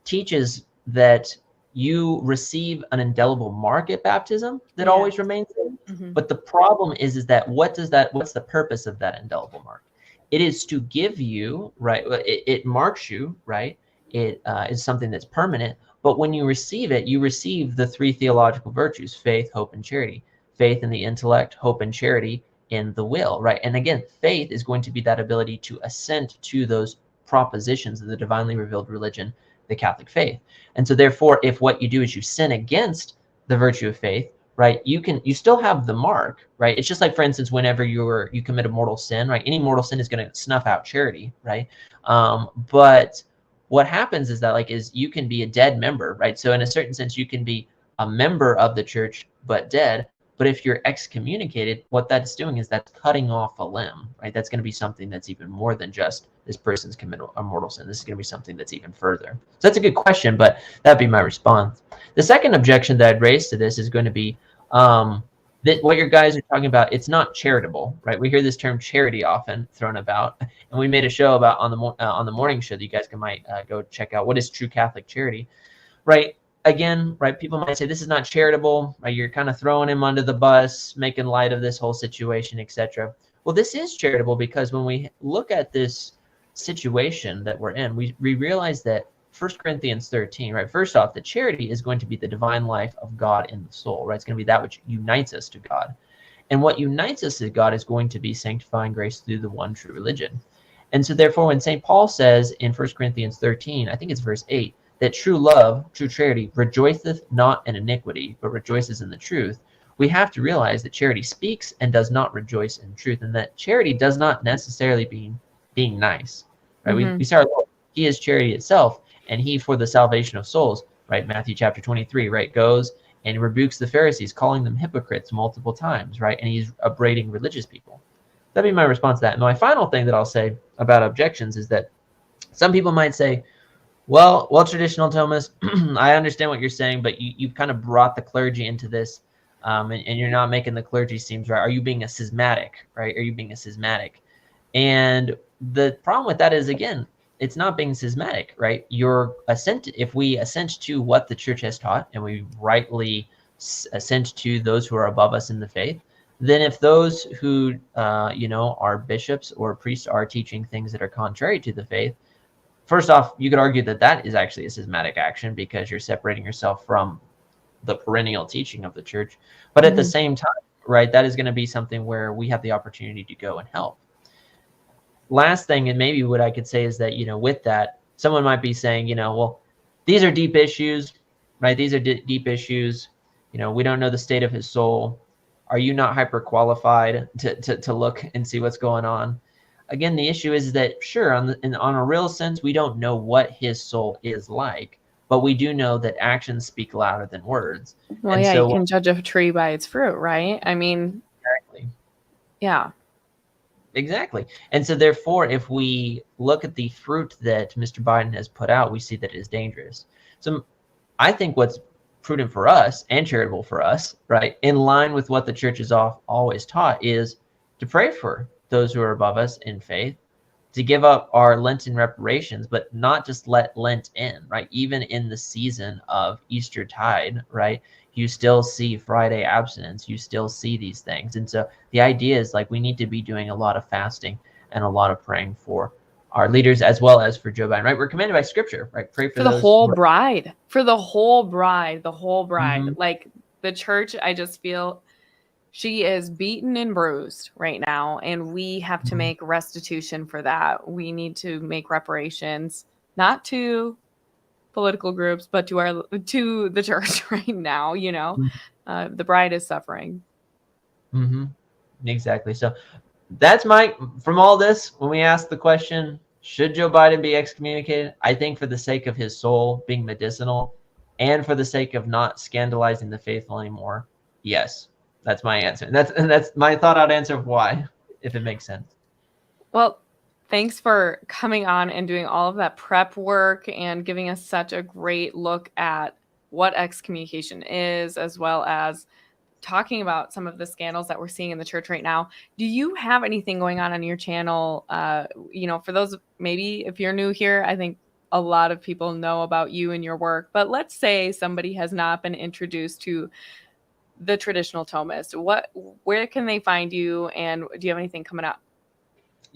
teaches that you receive an indelible mark at baptism that always remains there. But the problem is that what's the purpose of that indelible mark? it is to give you, right? It marks you, right? It is something that's permanent. But when you receive it, you receive the three theological virtues: faith, hope, and charity. Faith in the intellect, hope and charity in the will, right? And again, faith is going to be that ability to assent to those propositions of the divinely revealed religion, the Catholic faith. And so therefore, if what you do is you sin against the virtue of faith, right, you still have the mark, right? It's just like, for instance, whenever you commit a mortal sin, right, any mortal sin is going to snuff out charity, right? But what happens is that, like, is you can be a dead member, right? So in a certain sense, you can be a member of the church but dead. But if you're excommunicated, what that's doing is that's cutting off a limb, right? That's going to be something that's even more than just this person's committed a mortal sin. This is going to be something that's even further. So that's a good question, but that'd be my response. The second objection that I'd raise to this is going to be that what your guys are talking about, it's not charitable, right? We hear this term charity often thrown about, and we made a show about on the morning show that you guys might go check out. What is true Catholic charity, right? Again, right, people might say this is not charitable, right? You're kind of throwing him under the bus, making light of this whole situation, etc. Well, this is charitable because when we look at this situation that we're in, we realize that 1 Corinthians 13, right? First off, the charity is going to be the divine life of God in the soul, right? It's going to be that which unites us to God. And what unites us to God is going to be sanctifying grace through the one true religion. And so therefore, when St. Paul says in 1 Corinthians 13, I think it's verse 8, that true love, true charity, rejoiceth not in iniquity, but rejoices in the truth, we have to realize that charity speaks and does not rejoice in truth, and that charity does not necessarily mean being nice, right? We say, our Lord, he is charity itself, and he for the salvation of souls, right? Matthew chapter 23, right, goes and rebukes the Pharisees, calling them hypocrites multiple times, right? And he's upbraiding religious people. That'd be my response to that. And my final thing that I'll say about objections is that some people might say, well, traditional Thomist, I understand what you're saying, but you've kind of brought the clergy into this, and you're not making the clergy seems right. Are you being a schismatic, right? Are you being a schismatic? And the problem with that is, again, it's not being schismatic, right? If we assent to what the church has taught, and we rightly assent to those who are above us in the faith, then if those who, are bishops or priests are teaching things that are contrary to the faith, first off, you could argue that that is actually a schismatic action because you're separating yourself from the perennial teaching of the church. But at the same time, right, that is going to be something where we have the opportunity to go and help. Last thing, and maybe what I could say is that, with that, someone might be saying, well, these are deep issues, right? These are deep issues. We don't know the state of his soul. Are you not hyper qualified to look and see what's going on? Again, the issue is that, sure, on a real sense, we don't know what his soul is like, but we do know that actions speak louder than words. Well, and you can judge a tree by its fruit, right? I mean, exactly. Yeah. Exactly. And so therefore, if we look at the fruit that Mr. Biden has put out, we see that it is dangerous. So I think what's prudent for us and charitable for us, right, in line with what the church has always taught, is to pray for those who are above us in faith, to give up our Lenten reparations, but not just let Lent in, right? Even in the season of Eastertide, right? You still see Friday abstinence, you still see these things. And so the idea is, like, we need to be doing a lot of fasting and a lot of praying for our leaders as well as for Joe Biden, right? We're commanded by scripture, right? Pray for the whole bride, the whole bride. Like the church, I just feel she is beaten and bruised right now, and we have to make restitution for that. We need to make reparations, not to political groups, but to the church right now. The bride is suffering. Exactly. So that's from all this, when we ask the question, should Joe Biden be excommunicated? I think for the sake of his soul being medicinal and for the sake of not scandalizing the faithful anymore, yes. That's my answer. And that's my thought out answer of why, if it makes sense. Well, thanks for coming on and doing all of that prep work and giving us such a great look at what excommunication is, as well as talking about some of the scandals that we're seeing in the church right now. Do you have anything going on your channel? For those, maybe if you're new here, I think a lot of people know about you and your work, but let's say somebody has not been introduced to the traditional Thomist. Where can they find you, and do you have anything coming up?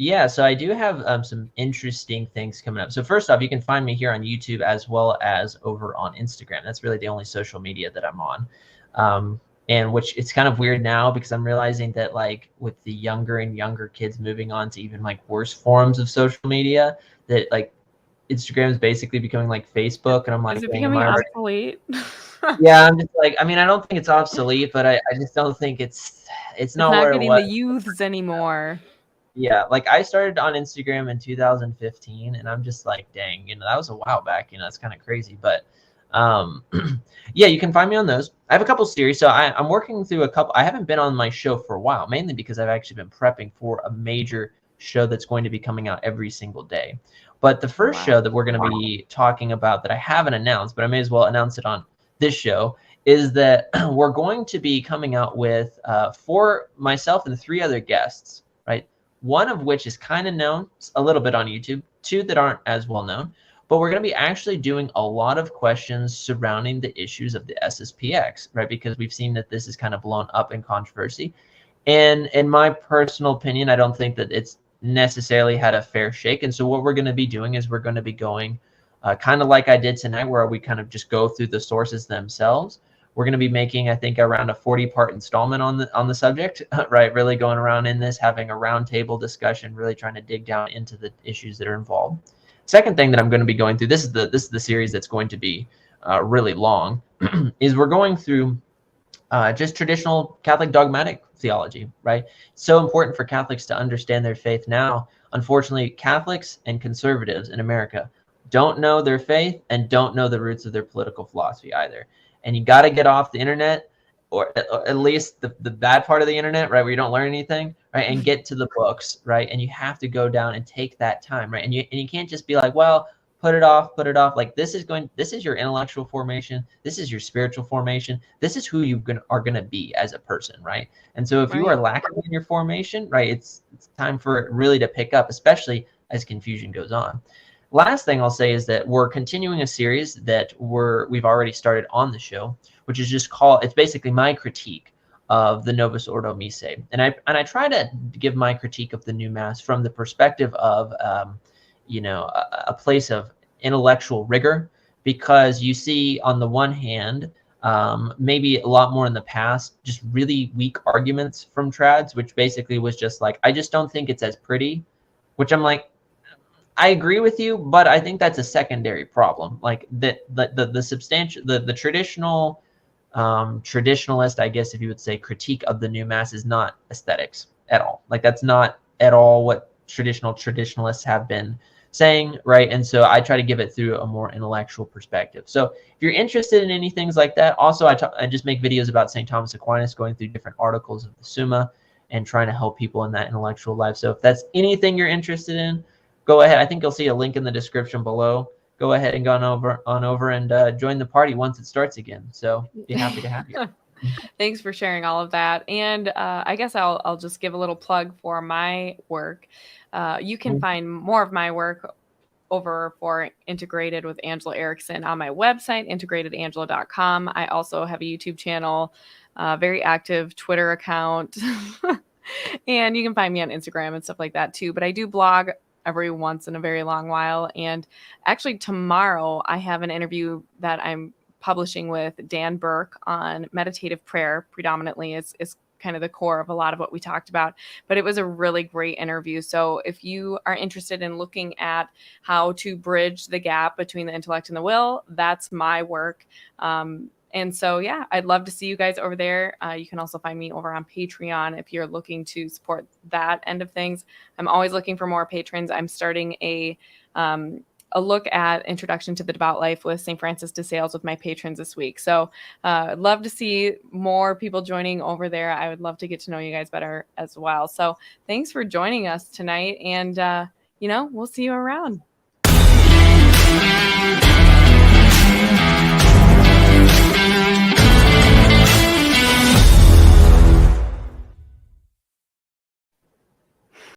Yeah, so I do have some interesting things coming up. So first off, you can find me here on YouTube as well as over on Instagram. That's really the only social media that I'm on. And which it's kind of weird now because I'm realizing that like with the younger and younger kids moving on to even like worse forms of social media, that like Instagram is basically becoming like Facebook. And I'm like, Is it dang, am becoming I right? obsolete? Yeah, I'm just like, I mean, I don't think it's obsolete, but I just don't think it's It's not not where it getting was. the youths anymore. Yeah, like I started on Instagram in 2015, and I'm just like, dang, that was a while back. That's kind of crazy. But um, yeah, you can find me on those. I have a couple series, so I'm working through a couple. I haven't been on my show for a while, mainly because I've actually been prepping for a major show that's going to be coming out every single day. But the first show that we're going to be talking about that I haven't announced, but I may as well announce it on this show, is that we're going to be coming out with for myself and 3 other guests, right? One of which is kind of known a little bit on YouTube, 2 that aren't as well known. But we're going to be actually doing a lot of questions surrounding the issues of the SSPX, right? Because we've seen that this is kind of blown up in controversy. And in my personal opinion, I don't think that it's necessarily had a fair shake. And so what we're going to be doing is we're going to be going kind of like I did tonight, where we kind of just go through the sources themselves. We're going to be making, I think, around a 40-part installment on the subject, right? Really going around in this, having a roundtable discussion, really trying to dig down into the issues that are involved. Second thing that I'm going to be going through, this is the series that's going to be really long, is we're going through just traditional Catholic dogmatic theology, right? So important for Catholics to understand their faith now. Unfortunately, Catholics and conservatives in America don't know their faith and don't know the roots of their political philosophy either. And you got to get off the internet, or at least the bad part of the internet, right, where you don't learn anything, right, and get to the books, right? And you have to go down and take that time, right? And you can't just be like, well, put it off. Like this is your intellectual formation. This is your spiritual formation. This is who you are gonna be as a person, right? And so if you are lacking in your formation, right, it's time for it really to pick up, especially as confusion goes on. Last thing I'll say is that we're continuing a series that we've already started on the show, which is just it's basically my critique of the Novus Ordo Missae. And I try to give my critique of the new Mass from the perspective of a place of intellectual rigor, because you see on the one hand, maybe a lot more in the past, just really weak arguments from trads, which basically was just like, I just don't think it's as pretty, which I'm like, I agree with you, but I think that's a secondary problem. Like the substantial, the traditional, traditionalist, I guess if you would say, critique of the new Mass is not aesthetics at all. Like that's not at all what traditionalists have been saying, right? And so I try to give it through a more intellectual perspective. So if you're interested in any things like that, also I just make videos about St. Thomas Aquinas, going through different articles of the Summa and trying to help people in that intellectual life. So if that's anything you're interested in, go ahead. I think you'll see a link in the description below. Go ahead and go on over and join the party once it starts again. So be happy to have you. Thanks for sharing all of that. And I guess I'll just give a little plug for my work. You can find more of my work over for Integrated with Angela Erickson on my website, integratedangela.com. I also have a YouTube channel, very active Twitter account, and you can find me on Instagram and stuff like that too. But I do blog every once in a very long while. And actually tomorrow I have an interview that I'm publishing with Dan Burke on meditative prayer. Predominantly is kind of the core of a lot of what we talked about, but it was a really great interview. So if you are interested in looking at how to bridge the gap between the intellect and the will, that's my work. And so, yeah, I'd love to see you guys over there. You can also find me over on Patreon if you're looking to support that end of things. I'm always looking for more patrons. I'm starting a look at Introduction to the Devout Life with St. Francis de Sales with my patrons this week. So I'd love to see more people joining over there. I would love to get to know you guys better as well. So thanks for joining us tonight. And, we'll see you around.